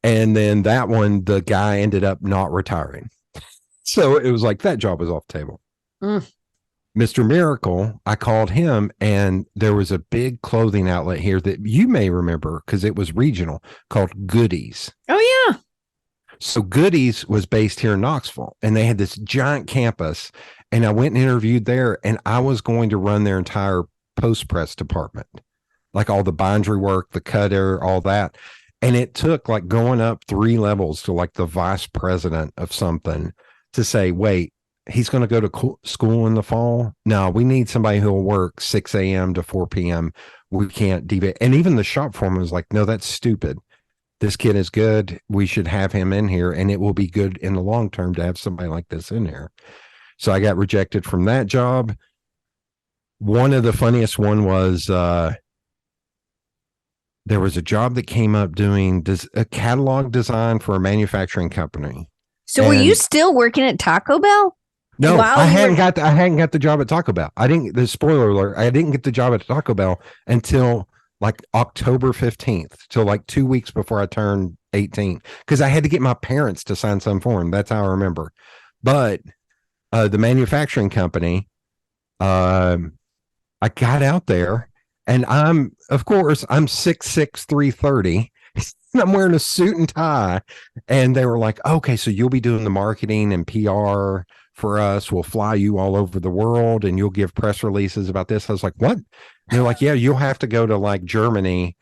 And then that one, the guy ended up not retiring. So it was like that job was off the table. Mm. Mr. Miracle, I called him, and there was a big clothing outlet here that you may remember because it was regional, called Goodies. Oh yeah. So Goodies was based here in Knoxville, and they had this giant campus. And I went and interviewed there, and I was going to run their entire post press department. like all the bindery work, the cutter, all that. And it took like going up 3 levels to like the vice president of something to say, wait, he's going to go to school in the fall. No, we need somebody who will work 6 a.m. to 4 p.m. We can't deviate. And even the shop foreman was like, no, that's stupid. This kid is good. We should have him in here, and it will be good in the long term to have somebody like this in here. So I got rejected from that job. One of the funniest one was there was a job that came up doing a catalog design for a manufacturing company. So were you still working at Taco Bell? No, I hadn't got the job at Taco Bell. I didn't. The spoiler alert: I didn't get the job at Taco Bell until like October 15th, till like 2 weeks before I turned 18, because I had to get my parents to sign some form. That's how I remember. But the manufacturing company, I got out there, and of course, I'm 6'6", 330. I'm wearing a suit and tie, and they were like, okay, so you'll be doing the marketing and PR for us. We'll fly you all over the world, and you'll give press releases about this. I was like, what? And they're like, yeah, you'll have to go to like Germany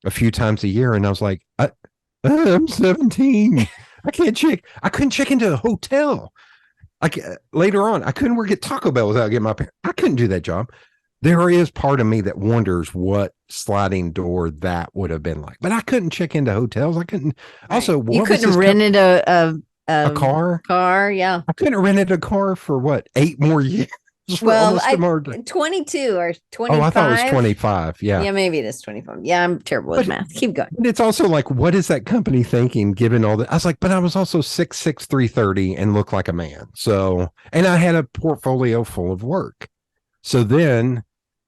a few times a year. And I was like, I'm 17. I couldn't check into a hotel. Like later on, I couldn't work at Taco Bell without getting my parents. I couldn't do that job. There is part of me that wonders what sliding door that would have been like, but I couldn't check into hotels. I couldn't. Right. Also, you couldn't have rented a car. Yeah, I couldn't have rented a car for what, 8 more years. Well, 22 or 25. Oh, I thought it was 25. Yeah. Yeah, maybe it is 25. Yeah, I'm terrible with math. Keep going. But it's also like, what is that company thinking given all that? I was like, but I was also 6'6", 330 and looked like a man. So, and I had a portfolio full of work. So then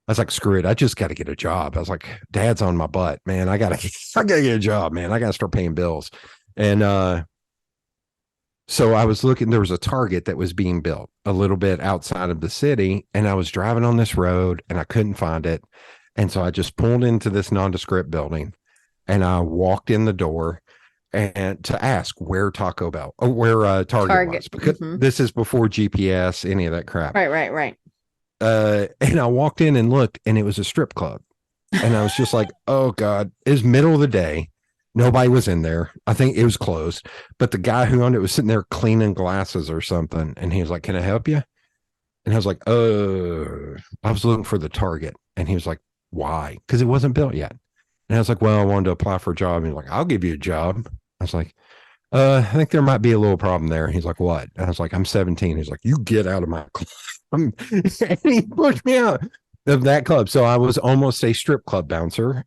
I was like, screw it. I just got to get a job. I was like, Dad's on my butt, man. I gotta get a job, man. I got to start paying bills. And, so I was looking, there was a Target that was being built a little bit outside of the city, and I was driving on this road and I couldn't find it. And so I just pulled into this nondescript building and I walked in the door and to ask where Target was, because this is before GPS, any of that crap. Right. And I walked in and looked, and it was a strip club. And I was just like, oh God, it was middle of the day. Nobody was in there. I think it was closed, but the guy who owned it was sitting there cleaning glasses or something. And he was like, can I help you? And I was like, I was looking for the Target. And he was like, why? Because it wasn't built yet. And I was like, well, I wanted to apply for a job. And he's like, I'll give you a job. I was like, I think there might be a little problem there. He's like, what? And I was like, I'm 17. He's like, you get out of my club. And he pushed me out of that club. So I was almost a strip club bouncer.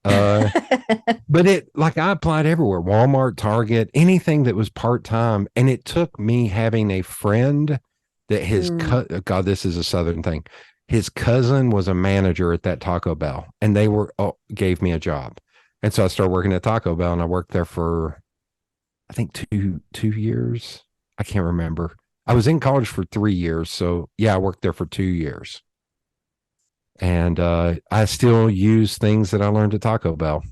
But I applied everywhere, Walmart, Target, anything that was part-time. And it took me having a friend that his God, this is a Southern thing. His cousin was a manager at that Taco Bell, and they gave me a job. And so I started working at Taco Bell, and I worked there for, I think two years. I can't remember. I was in college for 3 years. So yeah, I worked there for 2 years. And I still use things that I learned at Taco Bell.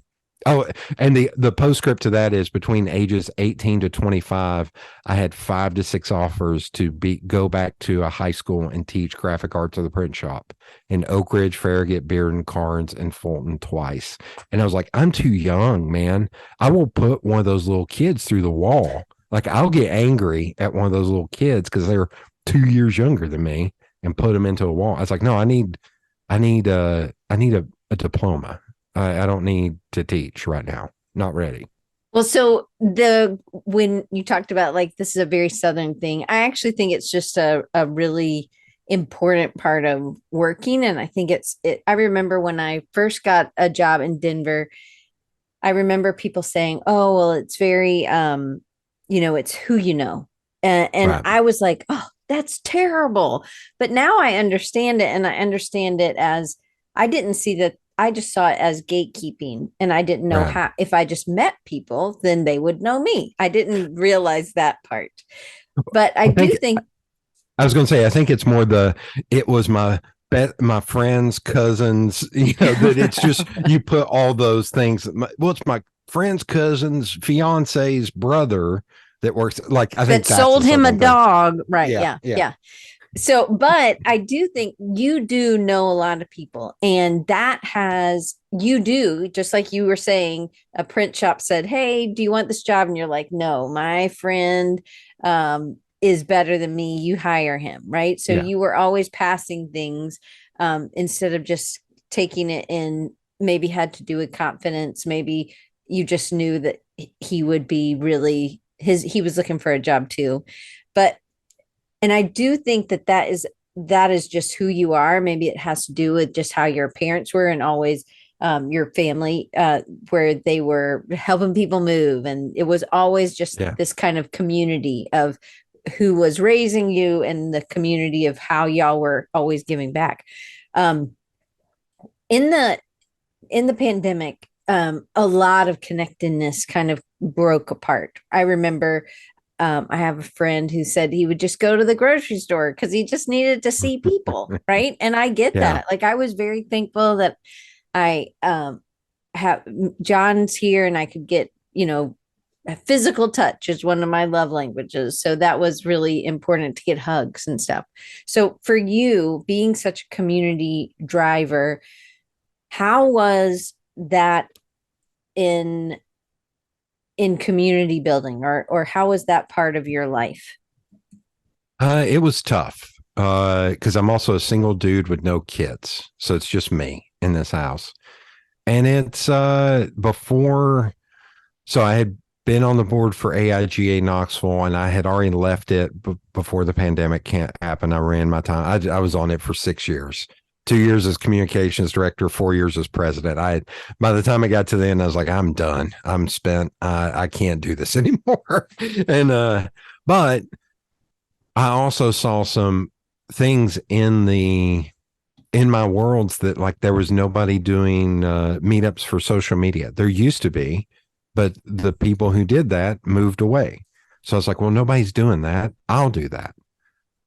Oh, and the postscript to that is between ages 18 to 25, I had 5 to 6 offers to go back to a high school and teach graphic arts at the print shop in Oak Ridge, Farragut, Bearden, Carnes, and Fulton twice. And I was like, I'm too young, man. I will put one of those little kids through the wall. Like, I'll get angry at one of those little kids because they're 2 years younger than me and put them into a wall. I was like, no, I need a diploma. I don't need to teach right now. Not ready. Well, so when you talked about like, this is a very Southern thing, I actually think it's just a really important part of working. And I think I remember when I first got a job in Denver, I remember people saying, oh, well, it's very, it's who you know. And right. I was like, oh, that's terrible. But now I understand it. And I understand it as, I didn't see that. I just saw it as gatekeeping, and I didn't know how, if I just met people, then they would know me. I didn't realize that part, but I think I was going to say, I think it's more it was my friends, cousins, that it's just, you put all those things. It's my friend's cousin's fiance's brother that works. Like, I think that sold him a dog. Right. Yeah. So, but I do think you do know a lot of people, and that has, you do, just like you were saying, a print shop said, "Hey, do you want this job?" And you're like, "No, my friend is better than me. You hire him," right? So Yeah. you were always passing things instead of just taking it in, maybe had to do with confidence. Maybe you just knew that he would be really he was looking for a job too. But and I do think that that is just who you are. Maybe it has to do with just how your parents were and always your family, where they were helping people move, and it was always just Yeah. this kind of community of who was raising you and the community of how y'all were always giving back. Um, in the pandemic, a lot of connectedness kind of broke apart. I remember I have a friend who said he would just go to the grocery store because he just needed to see people, right? And I get Yeah. that. Like I was very thankful that I have John's here and I could get, physical touch is one of my love languages. So that was really important to get hugs and stuff. So for you, being such a community driver, how was that in community building, or how was that part of your life? It was tough because I'm also a single dude with no kids. So it's just me in this house. And it's before, so I had been on the board for AIGA Knoxville and I had already left it before the pandemic can't happen. I ran my time. I was on it for 6 years. 2 years as communications director, 4 years as president. By the time I got to the end, I was like, I'm done. I'm spent. I can't do this anymore. And but I also saw some things in my worlds that like there was nobody doing meetups for social media. There used to be, but the people who did that moved away. So I was like, well, nobody's doing that. I'll do that.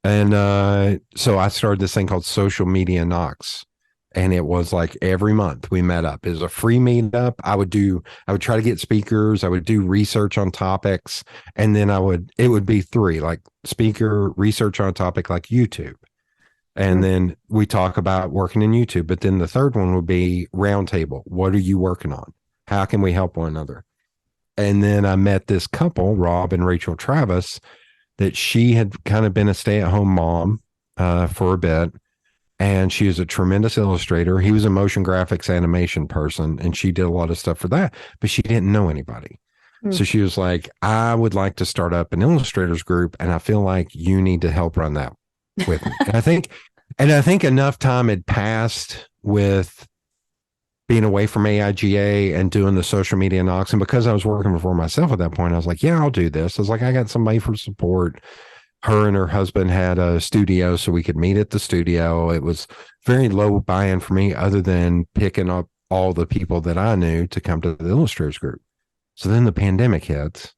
And so I started this thing called Social Media Knox. And it was like every month we met up. It was a free meetup. I would try to get speakers. I would do research on topics. And then it would be three, like speaker, research on a topic like YouTube. And Mm. then we talk about working in YouTube. But then the third one would be roundtable. What are you working on? How can we help one another? And then I met this couple, Rob and Rachel Travis, that she had kind of been a stay-at-home mom for a bit. And she is a tremendous illustrator. He was a motion graphics animation person, and she did a lot of stuff for that, but she didn't know anybody. So Mm. she was like, I would like to start up an illustrators group, and I feel like you need to help run that with me. And I think enough time had passed with being away from AIGA and doing the social media knocks. And because I was working for myself at that point, I was like, yeah, I'll do this. I was like, I got somebody for support. Her and her husband had a studio, so we could meet at the studio. It was very low buy-in for me, other than picking up all the people that I knew to come to the illustrators group. So then the pandemic hits,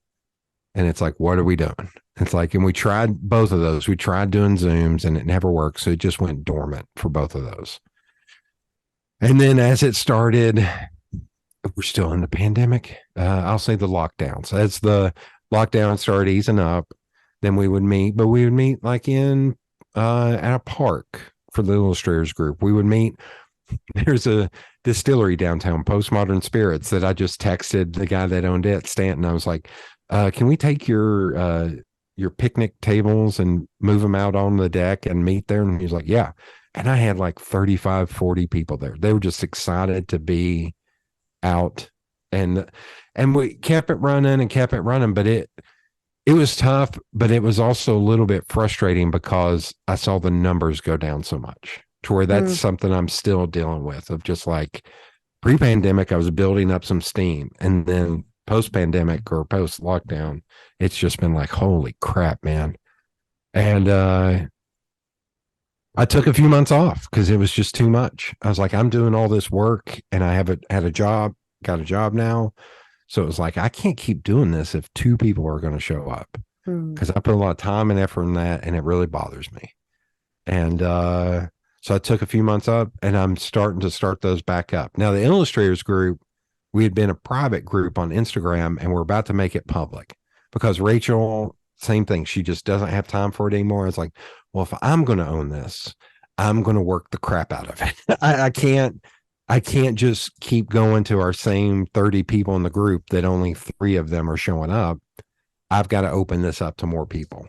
and it's like, what are we doing? It's like, and we tried both of those. We tried doing Zooms, and it never worked. So it just went dormant for both of those. And then as it started, we're still in the pandemic. I'll say the lockdowns. As the lockdown started easing up, then we would meet, but we would meet like in at a park for the illustrators group. We would meet. There's a distillery downtown, Postmodern Spirits, that I just texted the guy that owned it, Stanton. I was like, "Can we take your picnic tables and move them out on the deck and meet there?" And he's like, "Yeah." And I had like 35, 40 people there. They were just excited to be out, and we kept it running, but it was tough, but it was also a little bit frustrating because I saw the numbers go down so much, to where that's Mm. something I'm still dealing with, of just like pre-pandemic I was building up some steam, and then post-pandemic or post-lockdown it's just been like, holy crap, man. And I took a few months off because it was just too much. I was like, I'm doing all this work and I haven't had a job, got a job now. So it was like, I can't keep doing this if two people are going to show up, Mm. because I put a lot of time and effort in that, and it really bothers me. And so I took a few months up, and I'm starting to start those back up. Now, the illustrators group, we had been a private group on Instagram, and we're about to make it public because Rachel, same thing. She just doesn't have time for it anymore. It's like, well, if I'm going to own this, I'm going to work the crap out of it. I can't just keep going to our same 30 people in the group that only 3 of them are showing up. I've got to open this up to more people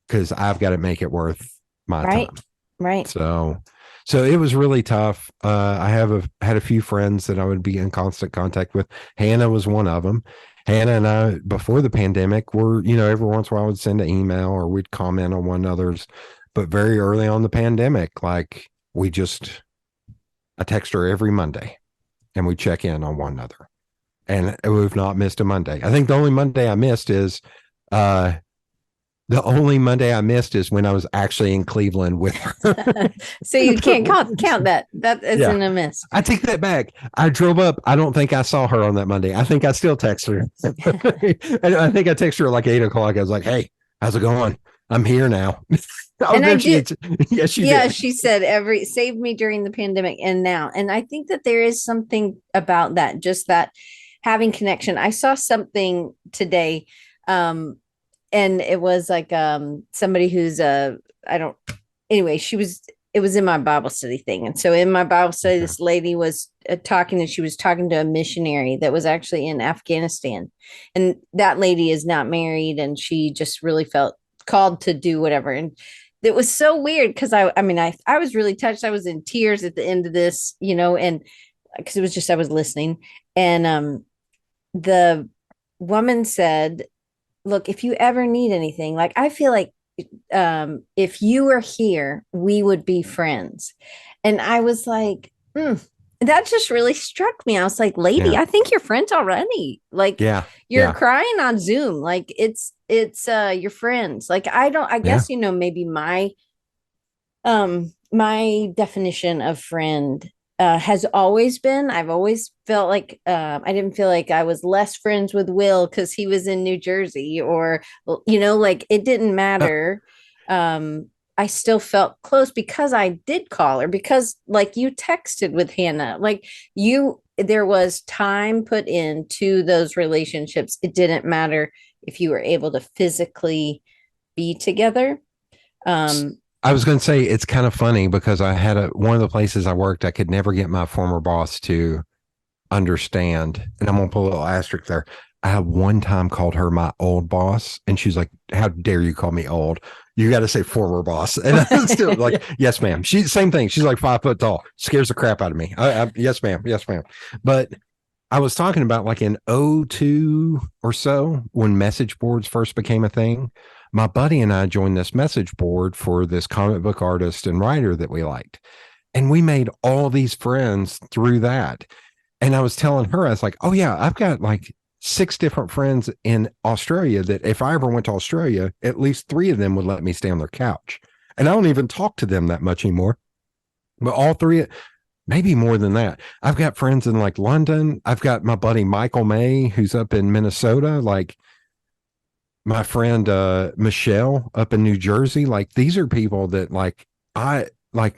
because I've got to make it worth my Right. time. Right. So it was really tough. I had a few friends that I would be in constant contact with. Hannah was one of them. Hannah and I, before the pandemic, were, every once in a while I would send an email or we'd comment on one another's. But very early on the pandemic, like I text her every Monday and we check in on one another. And we've not missed a Monday. I think the only Monday I missed is uh when I was actually in Cleveland with her. So you can't count that. That Yeah. isn't a miss. I take that back. I drove up. I don't think I saw her on that Monday. I think I still text her. And I think I texted her at like 8 o'clock. I was like, hey, how's it going? I'm here now. And I did. Yeah, she Yeah, did. she said saved me during the pandemic and now. And I think that there is something about that, just that having connection. I saw something today, and it was like somebody who's I don't anyway, it was in my Bible study thing. And so in my Bible study, this lady was talking, and she was talking to a missionary that was actually in Afghanistan. And that lady is not married, and she just really felt called to do whatever. And it was so weird because I was really touched. I was in tears at the end of this, and because it was just I was listening. And the woman said, look, if you ever need anything, like I feel like if you were here, we would be friends. And I was like, that just really struck me. I was like, lady, Yeah. I think you're friends already. Like Yeah. you're Yeah. crying on Zoom. Like it's your friends. Like I Yeah. guess, maybe my definition of friend has always been, I've always felt like I didn't feel like I was less friends with Will because he was in New Jersey, or like it didn't matter. I still felt close because I did call her, because like you texted with Hannah, like there was time put into those relationships. It didn't matter if you were able to physically be together. I was going to say it's kind of funny because I had one of the places I worked, I could never get my former boss to understand. And I'm going to put a little asterisk there. I have one time called her my old boss, and she's like, how dare you call me old? You got to say former boss. And I'm still like, yes, ma'am. She, same thing. She's like 5 foot tall, scares the crap out of me. Yes, ma'am. Yes, ma'am. But I was talking about like in '02 or so when message boards first became a thing. My buddy and I joined this message board for this comic book artist and writer that we liked. And we made all these friends through that. And I was telling her, I was like, oh, yeah, I've got like 6 different friends in Australia that if I ever went to Australia, at least 3 of them would let me stay on their couch. And I don't even talk to them that much anymore. But all 3, maybe more than that. I've got friends in like London. I've got my buddy Michael May, who's up in Minnesota. Like my friend Michelle up in New Jersey. Like these are people that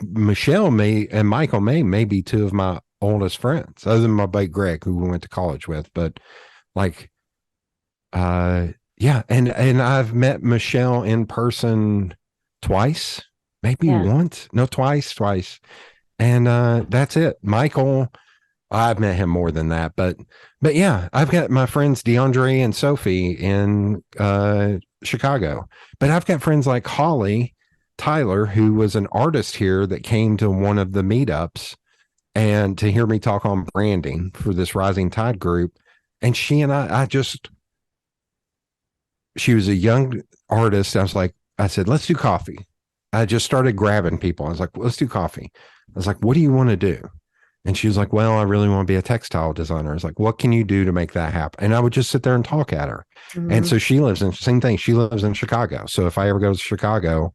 Michelle May and Michael may be 2 of my oldest friends, other than my buddy Greg, who we went to college with. But like yeah, and I've met Michelle in person twice, maybe once. No, twice. And that's it. Michael, I've met him more than that, but yeah, I've got my friends DeAndre and Sophie in Chicago, but I've got friends like Holly Tyler, who was an artist here that came to one of the meetups and to hear me talk on branding for this Rising Tide group. And she and she was a young artist. I said, let's do coffee. I just started grabbing people. I was like, let's do coffee. I was like, what do you want to do? And she was like, well, I really want to be a textile designer. I was like, what can you do to make that happen? And I would just sit there and talk at her. Mm-hmm. And so she lives in, same thing. She lives in Chicago. So if I ever go to Chicago,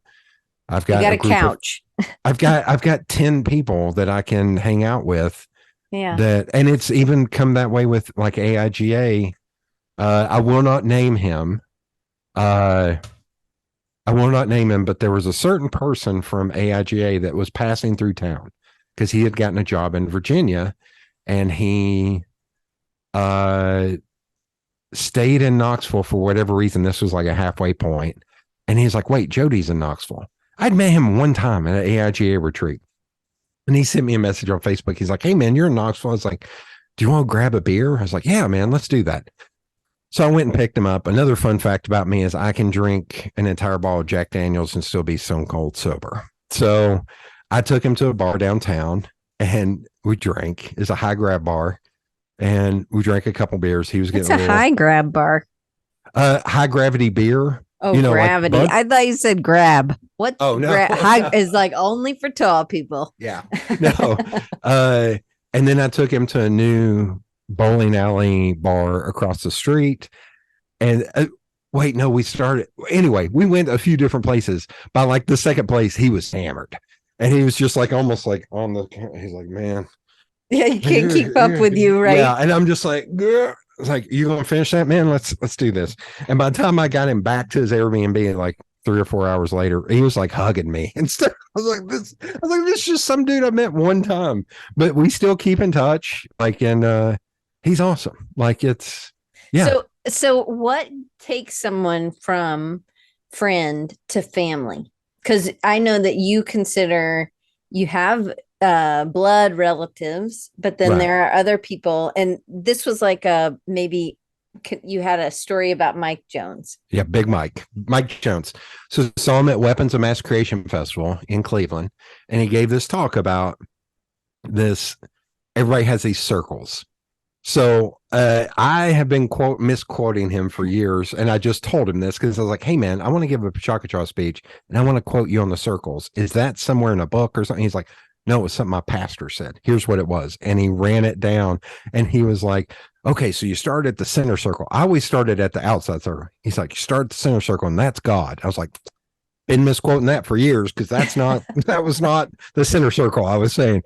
I've got a couch. I've got 10 people that I can hang out with. Yeah. And it's even come that way with like AIGA. I will not name him. But there was a certain person from AIGA that was passing through town because he had gotten a job in Virginia, and he stayed in Knoxville for whatever reason. This was like a halfway point. And he's like, wait, Jody's in Knoxville. I'd met him one time at an AIGA retreat. And he sent me a message on Facebook. He's like, hey, man, you're in Knoxville. I was like, do you want to grab a beer? I was like, yeah, man, let's do that. So I went and picked him up. Another fun fact about me is I can drink an entire bottle of Jack Daniels and still be stone cold sober. So I took him to a bar downtown and we drank. It's a high grab bar. And we drank a couple beers. He was It's getting a a little high grab bar. high gravity beer. Oh, You know, like gravity. Bud. I thought you said grab. What's Oh no. high is like only for tall people. Yeah. No. Uh, and then I took him to a new bowling alley bar across the street. And wait, no, we started anyway. We went a few different places. By like the second place, he was hammered, and he was just like almost like on the. He's like, man, Yeah, you can't keep up with you, right? Yeah, and I'm just like, girl. It's like, you gonna finish that, man? Let's do this. And by the time I got him back to his Airbnb, like 3 or 4 hours later, he was like hugging me and stuff. This is just some dude I met one time, but we still keep in touch. Like, and he's awesome. Like, it's yeah. So what takes someone from friend to family? Because I know that you have blood relatives, but then Right. there are other people, and this was like a maybe you had a story about Mike Jones. Yeah, Big Mike Jones. So saw him at Weapons of Mass Creation Festival in Cleveland, and he gave this talk about this. Everybody has these circles. So I have been misquoting him for years, and I just told him this because I was like, "Hey, man, I want to give a Chakachaw speech, and I want to quote you on the circles. Is that somewhere in a book or something?" He's like, "No, it was something my pastor said. Here's what it was," and he ran it down, and he was like, "Okay, so you started at the center circle. I always started at the outside circle." He's like, "You start at the center circle, and that's God." I was like, "Been misquoting that for years because that was not the center circle I was saying."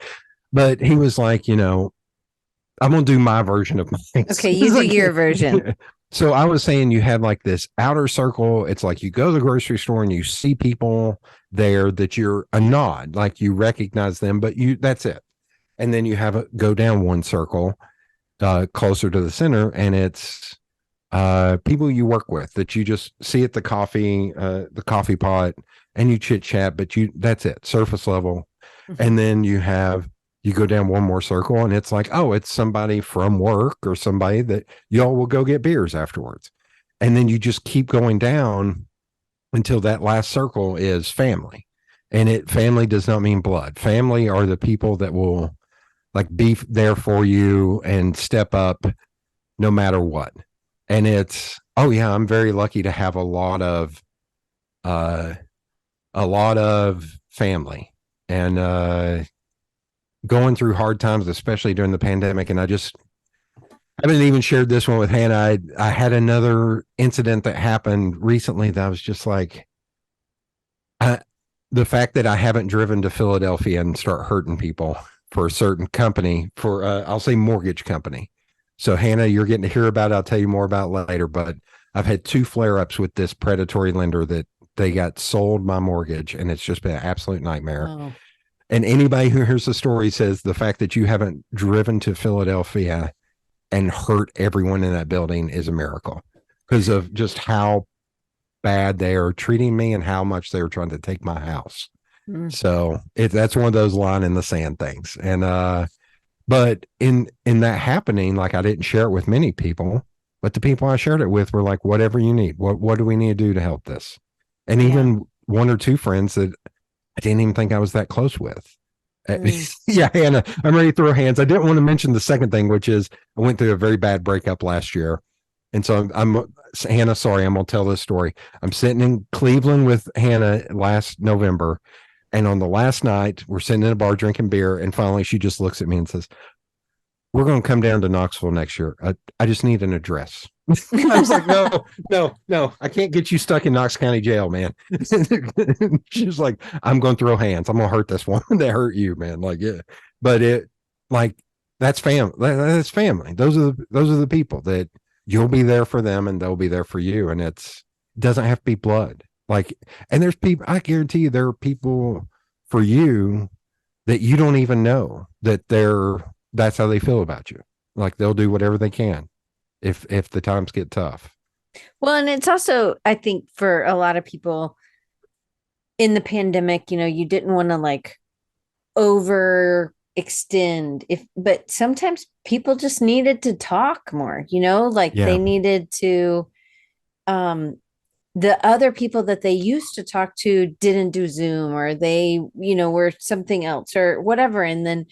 But he was like, I'm gonna do my version of things. Okay, you do your version. So I was saying you have like this outer circle. It's like you go to the grocery store and you see people there that you're a nod, like you recognize them, but that's it. And then you have go down one circle closer to the center, and it's people you work with that you just see at the coffee pot, and you chit chat, but that's it, surface level. Mm-hmm. And then you go down one more circle and it's like, oh, it's somebody from work or somebody that y'all will go get beers afterwards. And then you just keep going down until that last circle is family. And family does not mean blood. Family are the people that will like be there for you and step up no matter what. And it's, oh yeah, I'm very lucky to have a lot of family and going through hard times, especially during the pandemic. And I haven't even shared this one with Hannah. I had another incident that happened recently that I was just like, the fact that I haven't driven to Philadelphia and start hurting people for a certain company, for I'll say mortgage company. So Hannah, you're getting to hear about it. I'll tell you more about it later, but I've had 2 flare-ups with this predatory lender that they got sold my mortgage, and it's just been an absolute nightmare. Oh. And anybody who hears the story says the fact that you haven't driven to Philadelphia and hurt everyone in that building is a miracle because of just how bad they are treating me and how much they were trying to take my house. So that's one of those line in the sand things. And but in that happening, like I didn't share it with many people, but the people I shared it with were like, whatever you need, what do we need to do to help this? And even 1 or 2 friends that I didn't even think I was that close with. Yeah, Hannah, I'm ready to throw hands. I didn't want to mention the second thing, which is I went through a very bad breakup last year. And so I'm Hannah, sorry, I'm going to tell this story. I'm sitting in Cleveland with Hannah last November. And on the last night, we're sitting in a bar drinking beer. And finally, she just looks at me and says, we're going to come down to Knoxville next year. I just need an address. I was like, no, I can't get you stuck in Knox County Jail, man. She's like, I'm going to throw hands. I'm going to hurt this one that hurt you, man. Like, yeah, but that's family. That's family. Those are the people that you'll be there for them and they'll be there for you. And it doesn't have to be blood. Like, and there's people, I guarantee you, there are people for you that you don't even know that's how they feel about you. Like they'll do whatever they can if the times get tough. Well, and it's also, I think for a lot of people, in the pandemic, you didn't want to like overextend but sometimes people just needed to talk more, like they Yeah. needed to um the other people that they used to talk to didn't do Zoom, or they, were something else or whatever. And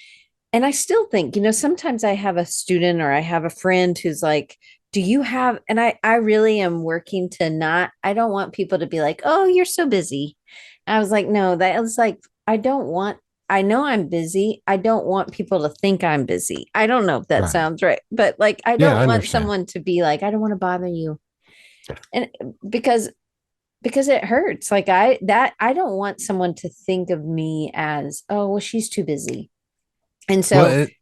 I still think, sometimes I have a student or I have a friend who's like, do you have, and I really am working to not, I don't want people to be like, oh, you're so busy. I was like, no, that was like, I don't want, I know I'm busy. I don't want people to think I'm busy. I don't know if that Right. sounds right, but like, I Yeah, I don't want understand. someone to be like, I don't want to bother you. And because it hurts. Like I don't want someone to think of me as, oh, well, she's too busy. And Well, so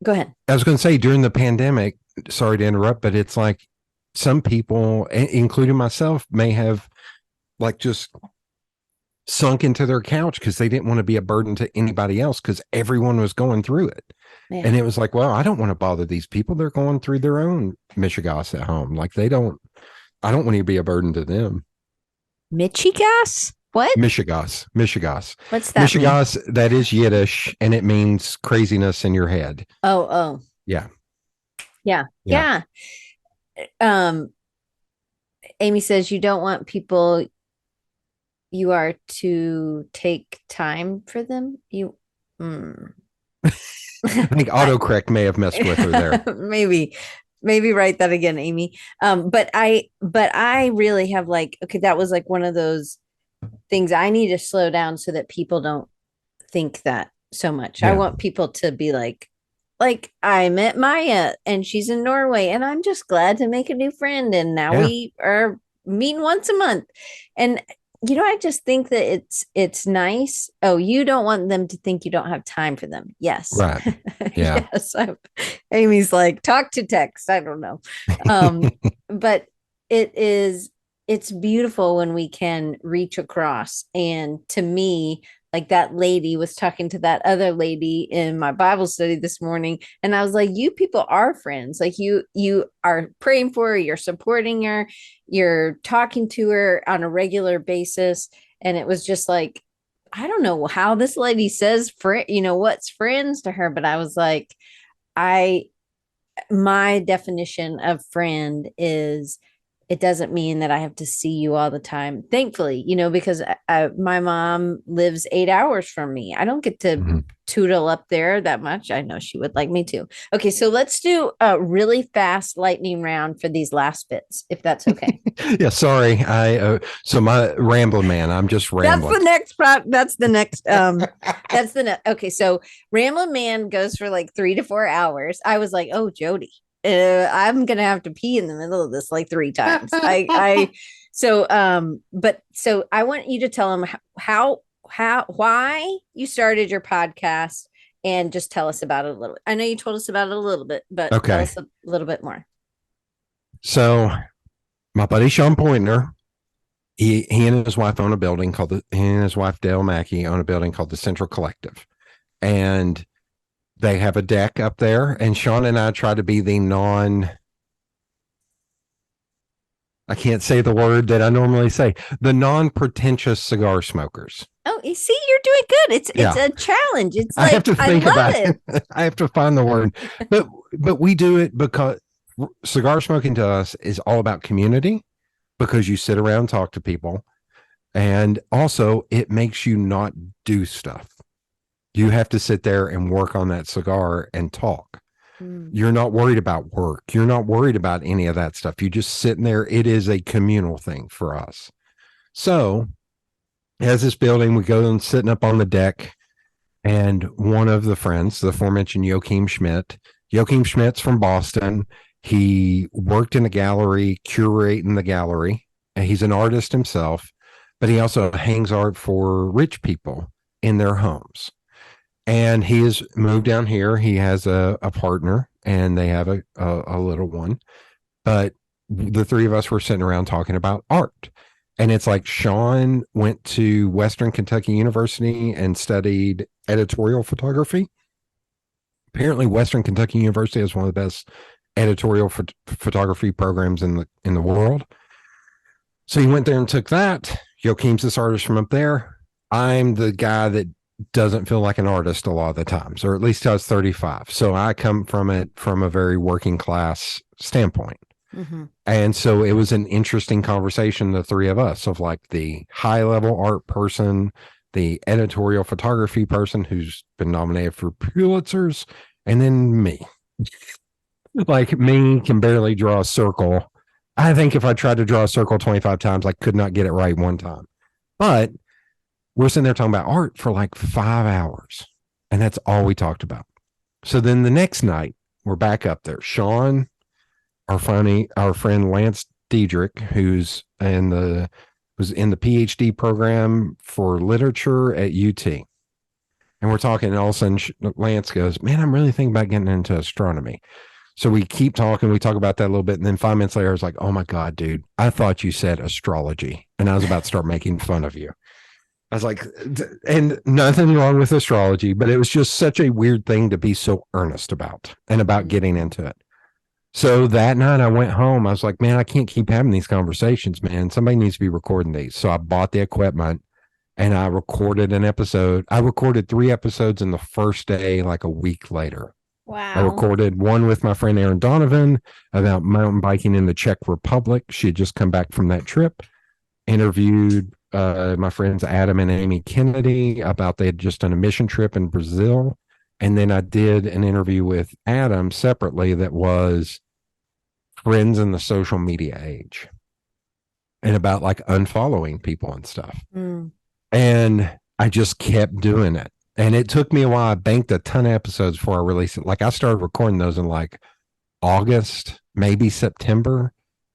go ahead. I was going to say during the pandemic, sorry to interrupt, but it's like some people, including myself, may have like just sunk into their couch because they didn't want to be a burden to anybody else because everyone was going through it. Yeah. And it was like, well, I don't want to bother these people. They're going through their own mishigas at home. Like I don't want to be a burden to them. Michigas? What? Mishigas. What's that mean? Mishigas, that is Yiddish and it means craziness in your head. Oh, oh. Yeah. Yeah. Yeah. Yeah. Um, Amy says you don't want people, you are to take time for them. Mm. I think autocorrect may have messed with her there. maybe, maybe write that again, Amy. But I really have like, okay, that was like one of those things I need to slow down so that people don't think that so much. I Yeah. want people to be like I met Maya and she's in Norway and I'm just glad to make a new friend and now Yeah. we are meeting once a month. And I just think that it's nice. Oh, you don't want them to think you don't have time for them. Yes. Right. Yeah. Yes. Amy's like talk to text. I don't know. But it is it's beautiful when we can reach across. And to me, like that lady was talking to that other lady in my Bible study this morning, and I was like, you people are friends. Like you are praying for her, you're supporting her, you're talking to her on a regular basis. And it was just like, I don't know how this lady says friend, what's friends to her, but I was like, I my definition of friend is, it doesn't mean that I have to see you all the time. Thankfully, because my mom lives 8 hours from me. I don't get to Mhm. tootle up there that much. I know she would like me to. Okay, so let's do a really fast lightning round for these last bits, if that's okay. Yeah. Sorry. So my rambling man, I'm just That's the rambling. next that's the next that's the okay, so Ramblin' Man goes for like 3 to 4 hours. I was like, oh, Jody, I'm gonna have to pee in the middle of this like 3 times. I but so I want you to tell them why you started your podcast, and just tell us about it a little. I know you told us about it a little bit, but tell Okay. us a little bit more. So my buddy Sean Pointner, he and his wife own a building called he and his wife Dale Mackey own a building called the Central Collective. And they have a deck up there. And Sean and I try to be I can't say the word that I normally say, the non-pretentious cigar smokers. Oh, you see, you're doing good. It's Yeah. a challenge. It's I have like to I think love about it. it. I have to find the word. But we do it because cigar smoking to us is all about community, because you sit around and talk to people. And also it makes you not do stuff. You have to sit there and work on that cigar and talk. Mm. You're not worried about work. You're not worried about any of that stuff. You just sitting there. It is a communal thing for us. So as this building, we go and sitting up on the deck, and one of the friends, the aforementioned Joachim Schmidt's from Boston. He worked in a gallery, curating the gallery, and he's an artist himself, but he also hangs art for rich people in their homes. And he has moved down here. He has a partner, and they have a little one. But the three of us were sitting around talking about art. And it's like Sean went to Western Kentucky University and studied editorial photography. Apparently, Western Kentucky University is one of the best editorial photography programs in the world. So he went there and took that. Joachim's this artist from up there. I'm the guy that doesn't feel like an artist a lot of the times, or at least I was 35. So I come from it from a very working class standpoint. Mm-hmm. And so it was an interesting conversation, the three of us, of like the high level art person, the editorial photography person who's been nominated for Pulitzers, and then me. Like me can barely draw a circle. I think if I tried to draw a circle 25 times, I could not get it right one time. But we're sitting there talking about art for like 5 hours. And that's all we talked about. So then the next night, we're back up there. Sean, our friend Lance Diedrich, who's was in the PhD program for literature at UT. And we're talking, and all of a sudden Lance goes, "Man, I'm really thinking about getting into astronomy." So we keep talking. We talk about that a little bit. And then 5 minutes later, I was like, "Oh my God, dude, I thought you said astrology." And I was about to start making fun of you. I was like, and nothing wrong with astrology, but it was just such a weird thing to be so earnest about and about getting into it. So that night I went home. I was like, man, I can't keep having these conversations, man. Somebody needs to be recording these. So I bought the equipment and I recorded an episode. I recorded 3 episodes in the first day, like a week later. I Wow. recorded one with my friend Aaron Donovan about mountain biking in the Czech Republic. She had just come back from that trip. Interviewed my friends Adam and Amy Kennedy about they had just done a mission trip in Brazil. And then I did an interview with Adam separately that was friends in the social media age and about like unfollowing people and stuff. Mm. And I just kept doing it. And it took me a while. I banked a ton of episodes before I released it. Like I started recording those in like August, maybe September.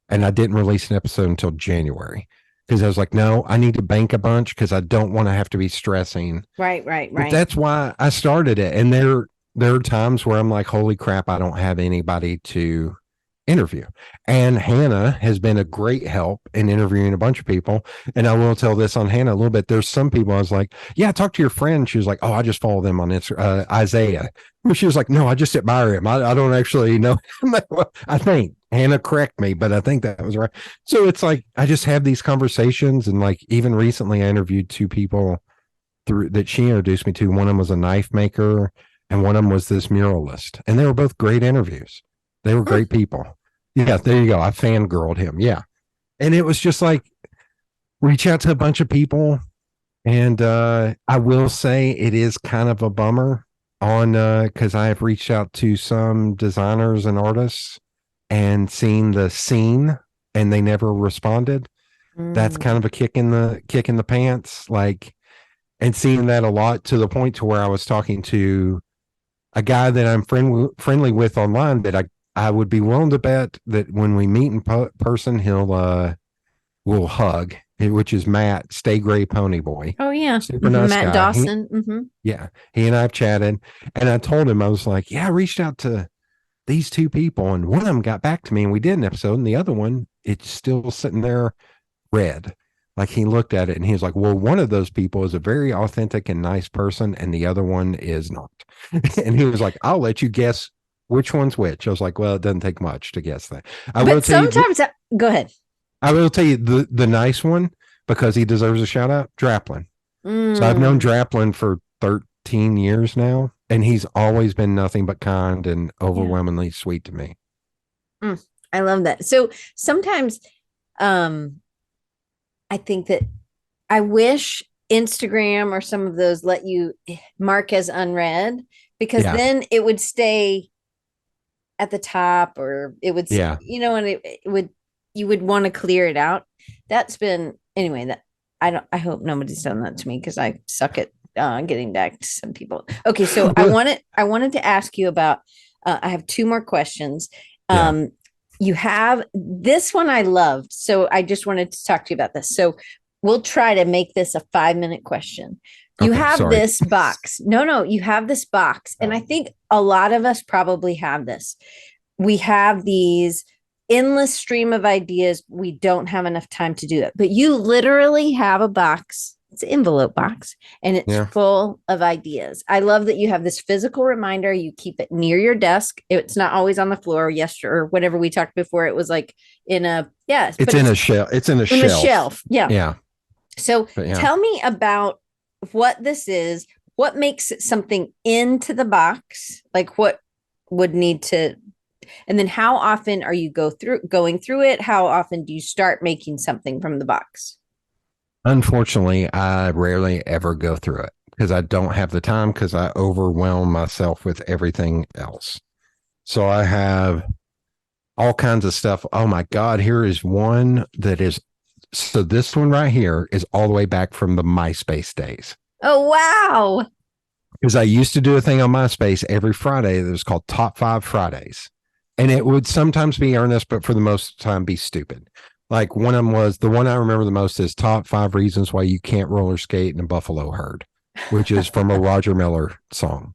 And I didn't release an episode until January because I was like, no, I need to bank a bunch because I don't want to have to be stressing. Right. But that's why I started it. And there are times where I'm like, holy crap, I don't have anybody to interview. And Hannah has been a great help in interviewing a bunch of people. And I will tell this on Hannah a little bit. There's some people I was like, yeah, talk to your friend. She was like, oh, I just follow them on Instagram, Isaiah. She was like, no, I just admire him. I don't actually know. I think Hannah correct me, but I think that was right. So it's like, I just have these conversations. And like, even recently I interviewed 2 people through that she introduced me to. One of them was a knife maker and one of them was this muralist. And they were both great interviews. They were great people. Yeah, there you go. I fangirled him. Yeah. And it was just like reach out to a bunch of people. And I will say it is kind of a bummer on because I have reached out to some designers and artists and seen the scene and they never responded. That's kind of a kick in the pants. Like, and seeing that a lot to the point to where I was talking to a guy that I'm friendly with online that I would be willing to bet that when we meet in person, we'll hug, which is Matt, Stay Gray Pony Boy. Oh, yeah. Super nice Matt guy. Dawson. Yeah. He and I have chatted. And I told him, I was like, yeah, I reached out to these 2 people and one of them got back to me and we did an episode. And the other one, it's still sitting there red. Like he looked at it and he was like, well, one of those people is a very authentic and nice person. And the other one is not. And he was like, I'll let you guess which one's which. I was like, well, it doesn't take much to guess that. But sometimes, go ahead. I will tell you the nice one because he deserves a shout out, Draplin. So I've known Draplin for 13 years now, and he's always been nothing but kind and overwhelmingly sweet to me. I love that. So sometimes I think that I wish Instagram or some of those let you mark as unread because then it would stay at the top or it would, and it would, you would want to clear it out. That's been, anyway, that I hope nobody's done that to me because I suck at getting back to some people. Okay. So I wanted to ask you about, I have 2 more questions. You have this one I loved. So I just wanted to talk to you about this. So we'll try to make this a 5-minute question. You have this box. No, you have this box. And I think a lot of us probably have this. We have these endless stream of ideas. We don't have enough time to do it. But you literally have a box. It's an envelope box and it's full of ideas. I love that you have this physical reminder. You keep it near your desk. It's not always on the floor. Or whatever we talked before. It was like in a, it's in a shelf. It's in a shelf. Yeah. So tell me about what this is, what makes something into the box, like what would need to, and then how often are you going through it? How often do you start making something from the box? Unfortunately, I rarely ever go through it because I don't have the time because I overwhelm myself with everything else. So I have all kinds of stuff. Oh my God, here is one that is, so this one right here is all the way back from the MySpace days. Oh, wow. Because I used to do a thing on MySpace every Friday that was called Top 5 Fridays. And it would sometimes be earnest, but for the most time be stupid. Like one of them was, the one I remember the most is Top 5 Reasons Why You Can't Roller Skate in a Buffalo Herd, which is from a Roger Miller song.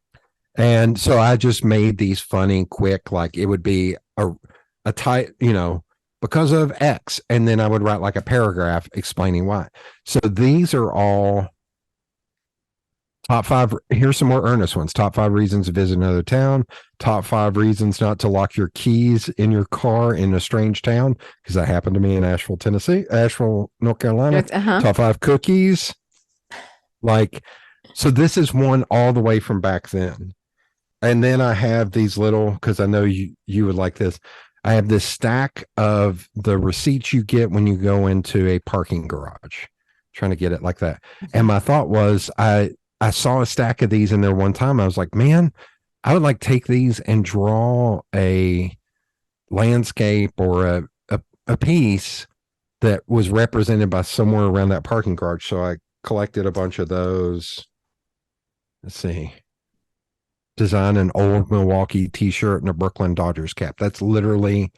And so I just made these funny, quick, like it would be a tight, because of X. And then I would write like a paragraph explaining why. So these are all top 5. Here's some more earnest ones. Top 5 reasons to visit another town. Top 5 reasons not to lock your keys in your car in a strange town. Because that happened to me in Asheville, North Carolina. Uh-huh. Top 5 cookies. So this is one all the way from back then. And then I have these little, because I know you would like this. I have this stack of the receipts you get when you go into a parking garage. Trying to get it like that. And my thought was, I saw a stack of these in there one time. I was like, man, I would like take these and draw a landscape or a piece that was represented by somewhere around that parking garage. So I collected a bunch of those. Let's see. Design an old Milwaukee t-shirt and a Brooklyn Dodgers cap. That's literally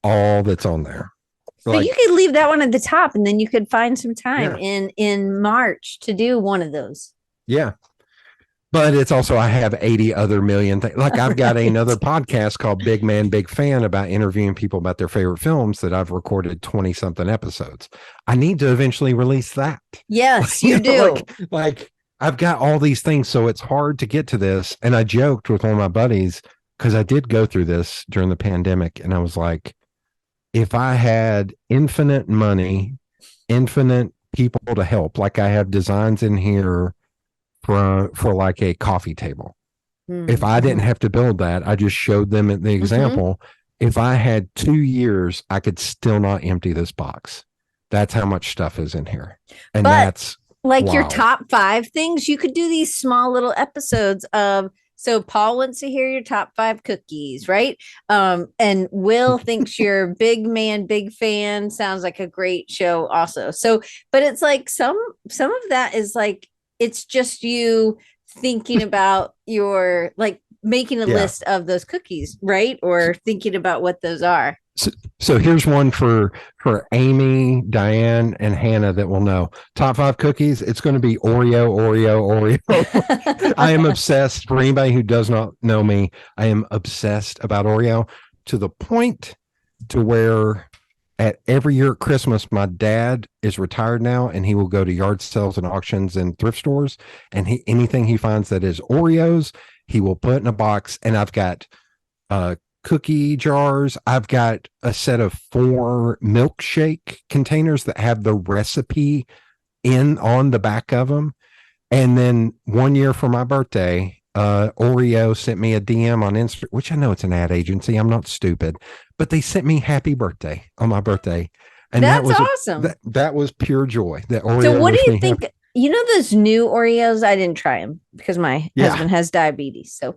all that's on there. So you could leave that one at the top and then you could find some time in March to do one of those. Yeah. But it's also, I have 80 other million things. Like I've got another podcast called Big Man, Big Fan about interviewing people about their favorite films that I've recorded 20 something episodes. I need to eventually release that. Yes, you do. Like I've got all these things. So it's hard to get to this. And I joked with one of my buddies because I did go through this during the pandemic. And I was like, if I had infinite money, infinite people to help, like I have designs in here for like a coffee table. Mm-hmm. If I didn't have to build that, I just showed them the example. Mm-hmm. If I had 2 years, I could still not empty this box. That's how much stuff is in here. And that's like your top 5 things. You could do these small little episodes of, so Paul wants to hear your top 5 cookies, right? And Will thinks you're Big Man, Big Fan. Sounds like a great show also. So, but it's like some of that is like, it's just you thinking about your, like making a list of those cookies, right? Or thinking about what those are. So here's one for Amy, Diane, and Hannah that will know. Top 5 cookies. It's going to be Oreo. I am obsessed. For anybody who does not know me, I am obsessed about Oreo to the point to where at every year at Christmas, my dad is retired now, and he will go to yard sales and auctions and thrift stores, and anything he finds that is Oreos, he will put in a box. And I've got cookie jars. I've got a set of 4 milkshake containers that have the recipe on the back of them. And then one year for my birthday, Oreo sent me a DM on Instagram, which I know it's an ad agency. I'm not stupid, but they sent me happy birthday on my birthday. And that's awesome. That was pure joy. That Oreo. So what do you think? Happy. You know, those new Oreos, I didn't try them because my husband has diabetes. So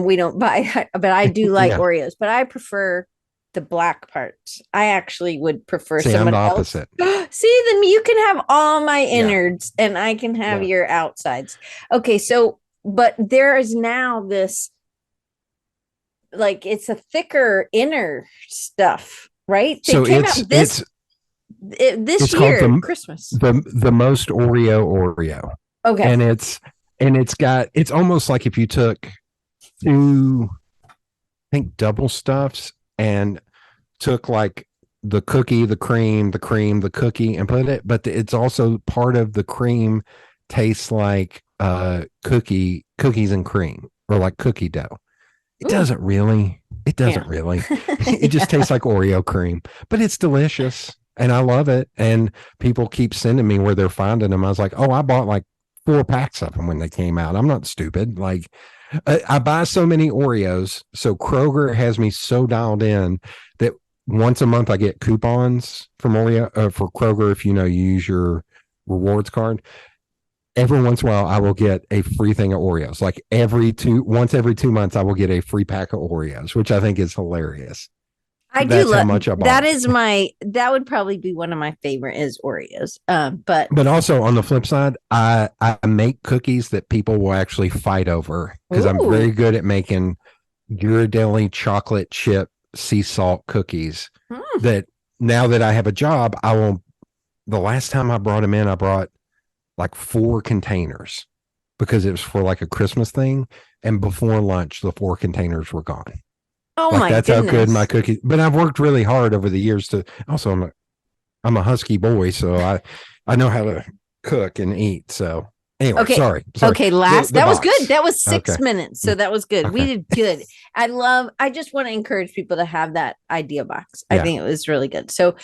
we don't buy, but I do like Oreos, but I prefer the black parts. I actually would prefer someone else. Opposite. See, then you can have all my innards and I can have your outsides. Okay. So, but there is now this, like, it's a thicker inner stuff, right? So this year Christmas, the most Oreo. Okay. And it's almost like if you took 2, I think, double stuffs and took like the cookie, the cream, the cookie, and put it, but it's also part of the cream tastes like cookies and cream, or like cookie dough. It doesn't really. It just tastes like Oreo cream, but it's delicious. And I love it. And people keep sending me where they're finding them. I was like, oh, I bought like four packs of them when they came out. I'm not stupid. Like I buy so many Oreos. So Kroger has me so dialed in that once a month I get coupons from Oreo for Kroger. If you know, you use your rewards card. Every once in a while, I will get a free thing of Oreos. Like once every 2 months, I will get a free pack of Oreos, which I think is hilarious. I do That's how love much I that bought. is that would probably be one of my favorite is Oreos. But But also on the flip side, I make cookies that people will actually fight over because I'm very ooh, good at making Ghirardelli chocolate chip sea salt cookies. hmm. That now that I have a job, I will. The last time I brought them in, I brought like 4 containers because it was for like a Christmas thing. And before lunch, the 4 containers were gone. Oh Like my that's how good my goodness. cookies. But I've worked really hard over the years to. Also, I'm a husky boy, so I know how to cook and eat. So anyway, Okay. sorry. Okay, The last the that was good. box. That was Okay, 6 minutes. So that was good. We okay, did good. I just want to encourage people to have that idea box. I yeah. think it was really good. So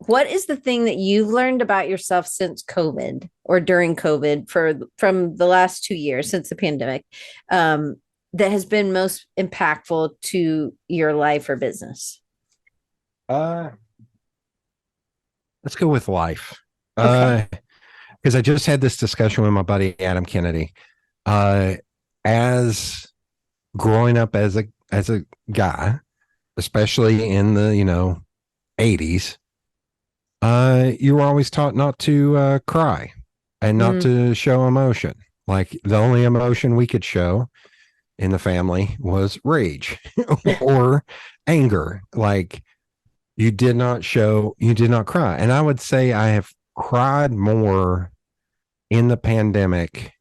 what is the thing that you've learned about yourself since COVID or during COVID from the last 2 years since the pandemic um, that has been most impactful to your life or business? Uh, let's go with life. Okay. Because I just had this discussion with my buddy Adam Kennedy. Uh, as growing up as a guy, especially in the 80s, you were always taught not to cry and not Mm, to show emotion. Like the only emotion we could show in the family was rage or anger. Like you did not cry. And I would say I have cried more in the pandemic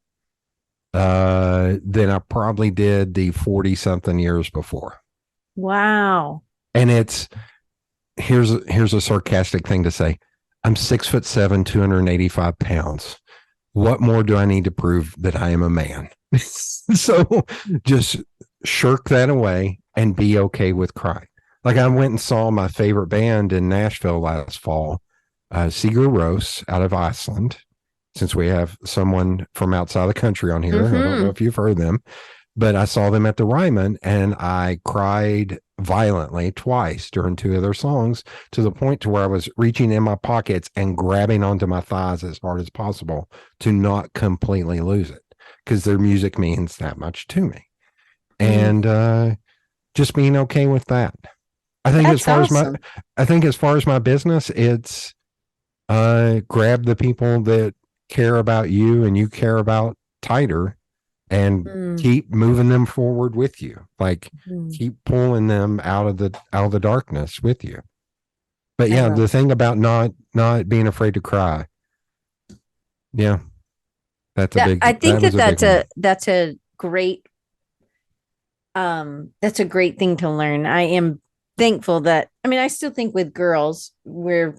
than I probably did the 40 something years before. wow. And here's a sarcastic thing to say. I'm 6'7", 285 pounds. What more do I need to prove that I am a man? So just shirk that away and be okay with crying. Like I went and saw my favorite band in Nashville last fall, Sigur Rós out of Iceland. Since we have someone from outside the country on here, I don't know Mm-hmm. if you've heard them, but I saw them at the Ryman and I cried violently twice during 2 of their songs to the point to where I was reaching in my pockets and grabbing onto my thighs as hard as possible to not completely lose it because their music means that much to me. Mm, And just being okay with that. I think as that's far as my awesome. I think as far as my business, it's grab the people that care about you and you care about tighter and Mm, keep moving them forward with you. Like mm. keep pulling them out of the darkness with you. But I yeah, love the thing about not being afraid to cry. Yeah, that. I think that was that a big one. that's a great thing to learn. I am thankful that I mean I still think with girls we're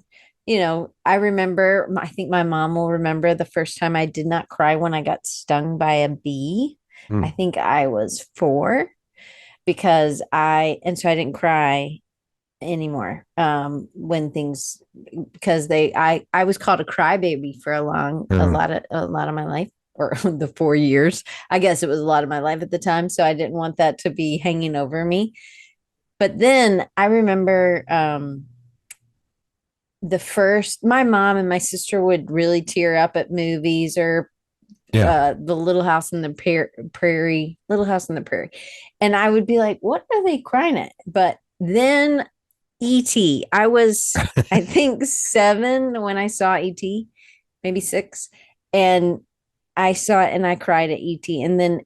I remember I think my mom will remember the first time I did not cry when I got stung by a bee. I Mm, think I was 4 because so I didn't cry anymore when things because I was called a crybaby for mm, a lot of my life or the 4 years. I guess it was a lot of my life at the time, so I didn't want that to be hanging over me. But then I remember the first my mom and my sister would really tear up at movies or yeah. the Little House in the Prairie, Little House in the Prairie, and I would be like, "What are they crying at?" But then E.T. I was, I think, 7 when I saw E.T., maybe 6. And I saw it and I cried at ET. And then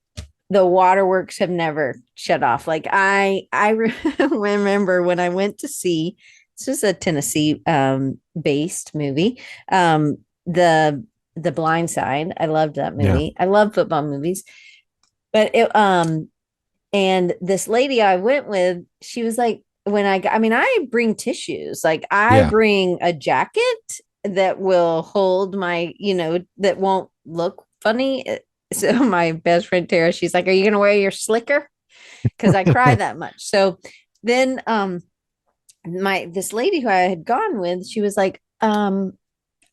the waterworks have never shut off. Like I remember when I went to see this was a Tennessee based movie. The Blind Side. I loved that Yeah. movie. I love football movies. But it and this lady I went with, she was like, I mean, I bring tissues. Like I Yeah. bring a jacket that will hold my, that won't look funny. So my best friend Tara, she's like, "Are you gonna wear your slicker?" Because I cry that much. So then my this lady who I had gone with, she was like,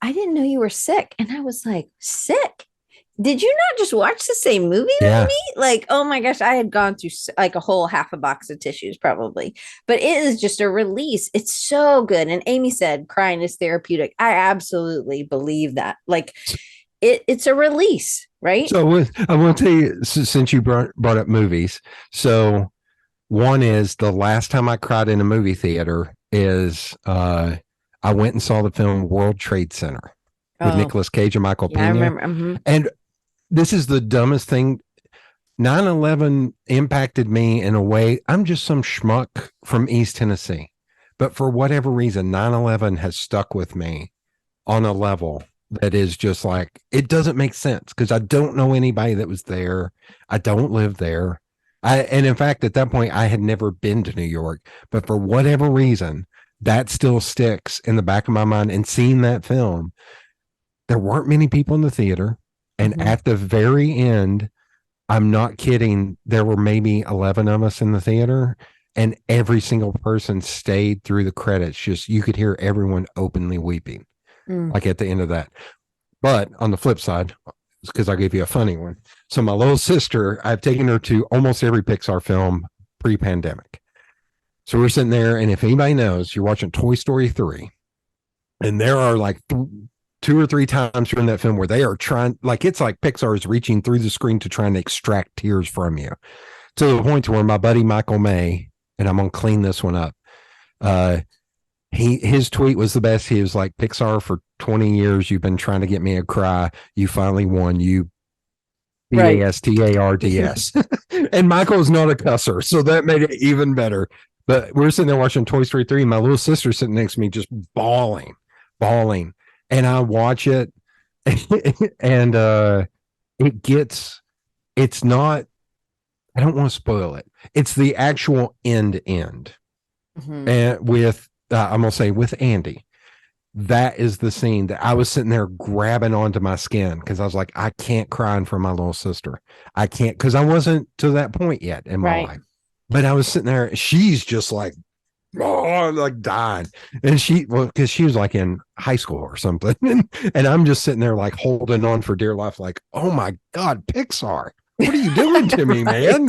I didn't know you were sick. And I was like, sick? Did you not just watch the same movie with Yeah. me? Like, oh my gosh, I had gone through like a whole half a box of tissues probably, but it is just a release. It's so good. And Amy said crying is therapeutic. I absolutely believe that. Like, it's a release, right? So I want to tell you, since you brought up movies. So one is the last time I cried in a movie theater is I went and saw the film World Trade Center with Oh, Nicolas Cage and Michael yeah, I Pena. remember. Mm-hmm. And this is the dumbest thing. 9/11 impacted me in a way. I'm just some schmuck from East Tennessee. But for whatever reason, 9/11 has stuck with me on a level that is just like, it doesn't make sense because I don't know anybody that was there. I don't live there. And in fact, at that point, I had never been to New York, but for whatever reason, that still sticks in the back of my mind. And seeing that film, there weren't many people in the theater. And Mm-hmm. at the very end, I'm not kidding, there were maybe 11 of us in the theater, and every single person stayed through the credits. Just you could hear everyone openly weeping, Mm. like at the end of that. But on the flip side, because I'll give you a funny one. So my little sister, I've taken her to almost every Pixar film pre-pandemic. So we're sitting there, and if anybody knows, you're watching Toy Story 3, and there are like two or three times during that film where they are trying, like it's like Pixar is reaching through the screen to try and extract tears from you, to the point to where my buddy Michael May, and I'm gonna clean this one up. Uh, his tweet was the best. He was like, "Pixar, for 20 years, you've been trying to get me to cry. You finally won. You Right. Pastards." And Michael's not a cusser, so that made it even better. But we're sitting there watching Toy Story 3. My little sister sitting next to me just bawling. And I watch it and it's not, I don't want to spoil it. It's the actual end. Mm-hmm. And with I'm gonna say with Andy, that is the scene that I was sitting there grabbing onto my skin because I was like, I can't cry in front of my little sister. I can't, because I wasn't to that point yet in my Right. life. But I was sitting there, she's just like, oh, like dying. And because she was like in high school or something. And I'm just sitting there like holding on for dear life, like, oh my God, Pixar. What are you doing to me, Right. man?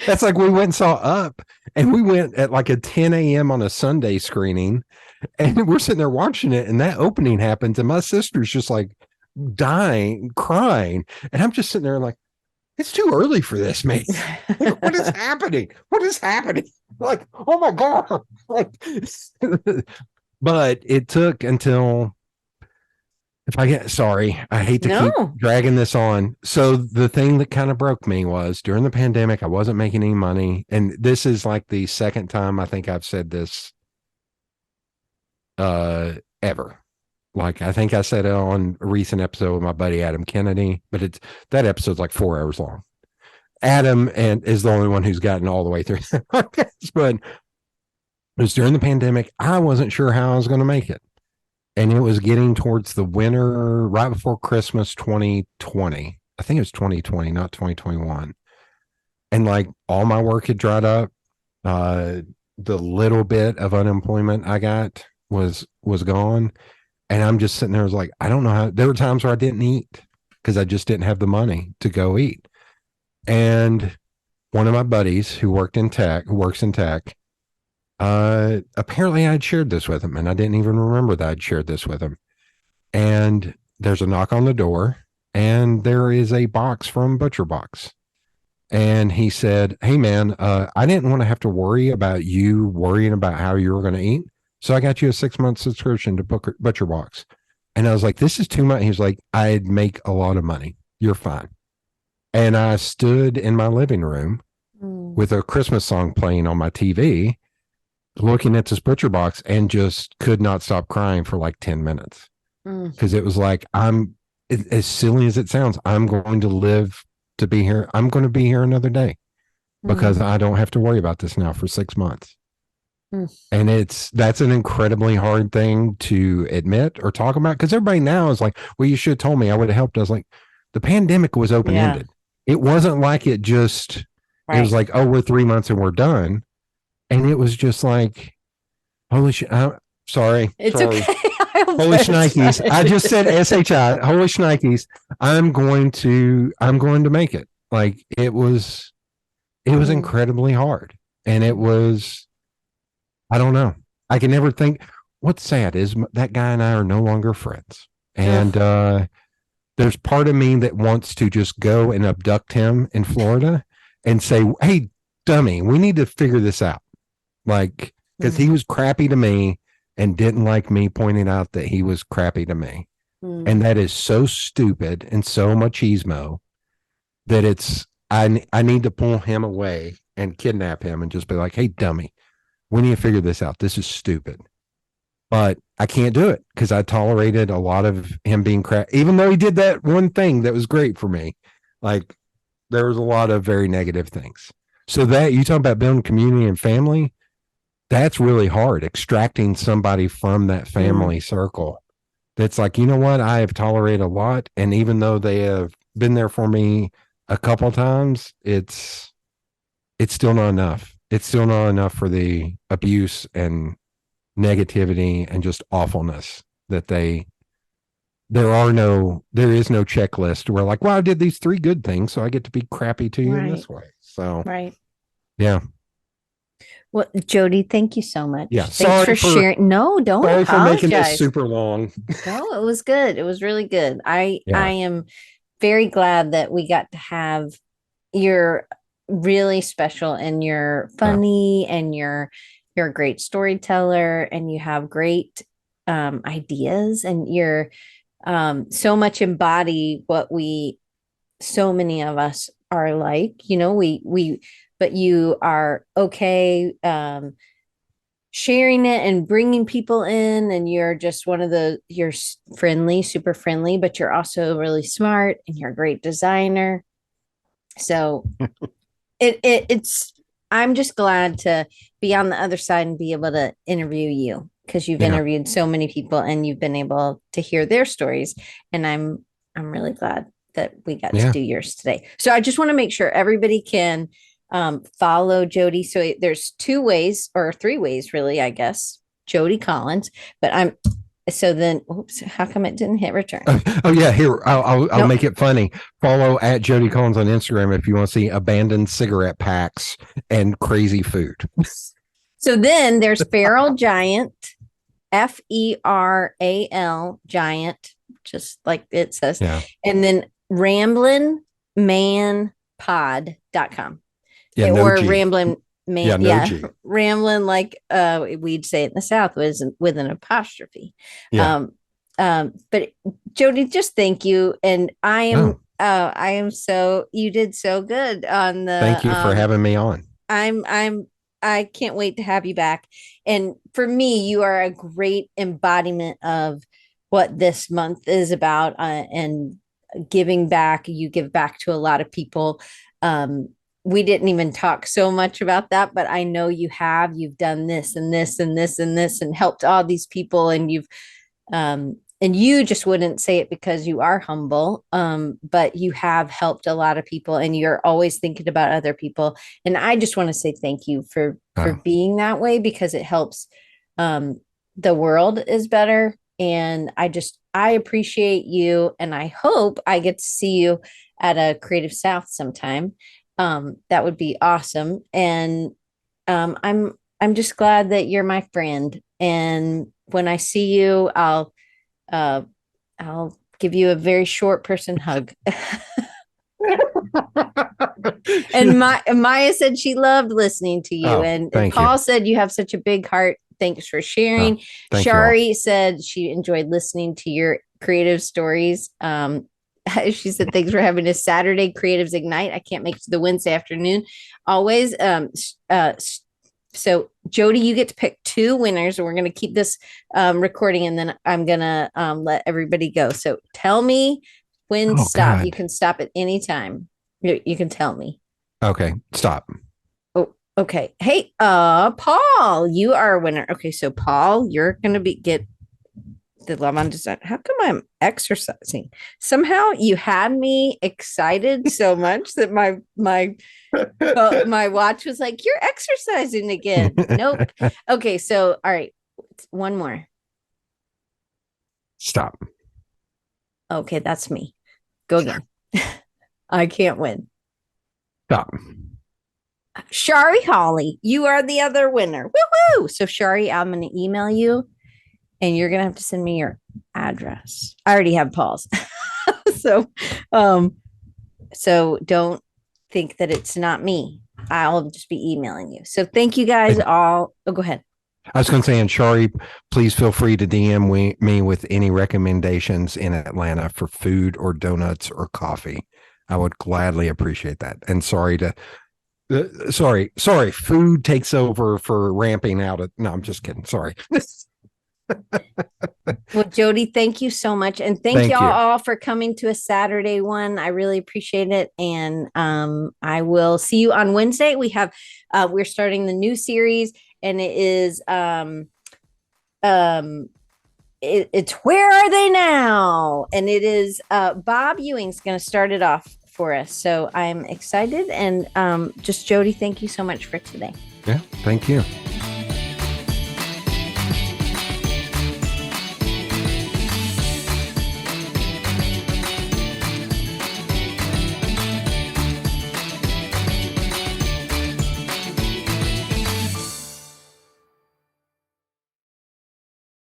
That's like we went and saw Up, and we went at like a 10 a.m. on a Sunday screening, and we're sitting there watching it, and that opening happens, and my sister's just like dying, crying, and I'm just sitting there like, it's too early for this, man. Like, what is happening? What is happening? Like, oh my God. Like, but it took until, if I get, sorry, I hate to keep No. dragging this on. So the thing that kind of broke me was during the pandemic, I wasn't making any money. And this is like the second time I think I've said this ever. Like, I think I said it on a recent episode with my buddy Adam Kennedy, but that episode's like 4 hours long. Adam is the only one who's gotten all the way through the podcast, but it was during the pandemic. I wasn't sure how I was going to make it. And it was getting towards the winter, right before Christmas 2020. I think it was 2020, not 2021. And like all my work had dried up. The little bit of unemployment I got was gone. And I'm just sitting there, I was like, I don't know how. There were times where I didn't eat because I just didn't have the money to go eat. And one of my buddies who works in tech, apparently I'd shared this with him, and I didn't even remember that I'd shared this with him. And there's a knock on the door, and there is a box from Butcher Box. And he said, "Hey man, I didn't want to have to worry about you worrying about how you were going to eat. So I got you a 6-month subscription to Butcher Box." And I was like, "This is too much." He was like, "I'd make a lot of money. You're fine." And I stood in my living room Mm. with a Christmas song playing on my TV, looking at this Butcher Box, and just could not stop crying for like 10 minutes. Mm. Because it was like, as silly as it sounds, I'm going to live to be here. I'm going to be here another day because I don't have to worry about this now for 6 months. Mm. And that's an incredibly hard thing to admit or talk about, because everybody now is like, well, you should have told me, I would have helped. I was like, the pandemic was open-ended. It wasn't like it just, it was like, oh, we're 3 months and we're done. And it was just like, holy shit. Sorry. It's sorry. okay. Holy shnikes. I just said SHI. Holy shnikes. I'm going to make it. Like it was incredibly hard. And it was, I don't know. I can never think. What's sad is that guy and I are no longer friends. And there's part of me that wants to just go and abduct him in Florida and say, hey, dummy, we need to figure this out. Like, because he was crappy to me and didn't like me pointing out that he was crappy to me. And that is so stupid and so machismo that I need to pull him away and kidnap him and just be like, hey, dummy, we need to figure this out. This is stupid. But I can't do it because I tolerated a lot of him being crap, even though he did that one thing that was great for me. Like there was a lot of very negative things. So that you talk about building community and family, that's really hard. Extracting somebody from that family circle. That's like, you know what? I have tolerated a lot. And even though they have been there for me a couple of times, it's still not enough. It's still not enough for the abuse and negativity and just awfulness that there is no checklist where like, well, I did these 3 good things, so I get to be crappy to you in this way. So yeah. Well, Jody, thank you so much. Yeah, thanks for sharing. No, don't apologize. For making this super long. No, it was good. It was really good. I am very glad that we got to have. You're really special and you're funny and you're a great storyteller and you have great ideas and you're so much embody what so many of us are like, you know, but you are okay sharing it and bringing people in, and you're just you're friendly, super friendly, but you're also really smart and you're a great designer. So it's I'm just glad to be on the other side and be able to interview you because you've interviewed so many people and you've been able to hear their stories, and I'm really glad that we got to do yours today. So I just want to make sure everybody can follow Jody. So there's 2 ways or 3 ways, really, I guess. Jody Collins, but oops, how come it didn't hit return? Here, I'll make it funny. Follow at Jody Collins on Instagram if you want to see abandoned cigarette packs and crazy food. So then there's Feral Giant, FERAL Giant, just like it says. Yeah. And then ramblinmanpod.com. Yeah, or no Ramblin' Man. Yeah, Rambling, like we'd say it in the South, was with an apostrophe. Yeah. But Jody, just thank you. And I am so, you did so good on the thank you for having me on. I can't wait to have you back. And for me, you are a great embodiment of what this month is about, and giving back. You give back to a lot of people. We didn't even talk so much about that, but I know you've done this and this and this and this and helped all these people. And and you just wouldn't say it because you are humble. But you have helped a lot of people and you're always thinking about other people. And I just want to say thank you for being that way, because it helps. The world is better. And I appreciate you. And I hope I get to see you at a Creative South sometime. That would be awesome. And I'm just glad that you're my friend. And when I see you, I'll give you a very short person hug. And Maya said she loved listening to you. And Paul said you have such a big heart. Thanks for sharing. Shari said she enjoyed listening to your creative stories. She said, thanks for having a Saturday Creatives Ignite. I can't make it to the Wednesday afternoon always. So Jody, you get to pick 2 winners, and we're going to keep this recording, and then I'm going to let everybody go. So tell me when to stop. God. You can stop at any time. You can tell me. Okay, stop. Oh, okay. Hey, Paul, you are a winner. Okay, so Paul, you're going to get the Love on Design. How come I'm exercising? Somehow you had me excited so much that my watch was like, you're exercising again. Nope. Okay, so all right, one more. Stop. Okay, that's me. Go again. I can't win. Stop. Shari Holly, you are the other winner. Woo-hoo! So Shari, I'm going to email you and you're going to have to send me your address. I already have Paul's. so um so don't think that it's not me. I'll just be emailing you. So thank you guys all. Oh, go ahead. I was going to say, and Shari, please feel free to DM me with any recommendations in Atlanta for food or donuts or coffee. I would gladly appreciate that. And sorry, food takes over for ramping out. No, I'm just kidding. Sorry. Well, Jody, thank you so much. And thank y'all all for coming to a Saturday one. I really appreciate it. And I will see you on Wednesday. We're starting the new series, and it is it's Where Are They Now? And it is Bob Ewing's going to start it off for us. So I'm excited. And just Jody, thank you so much for today. Yeah, thank you.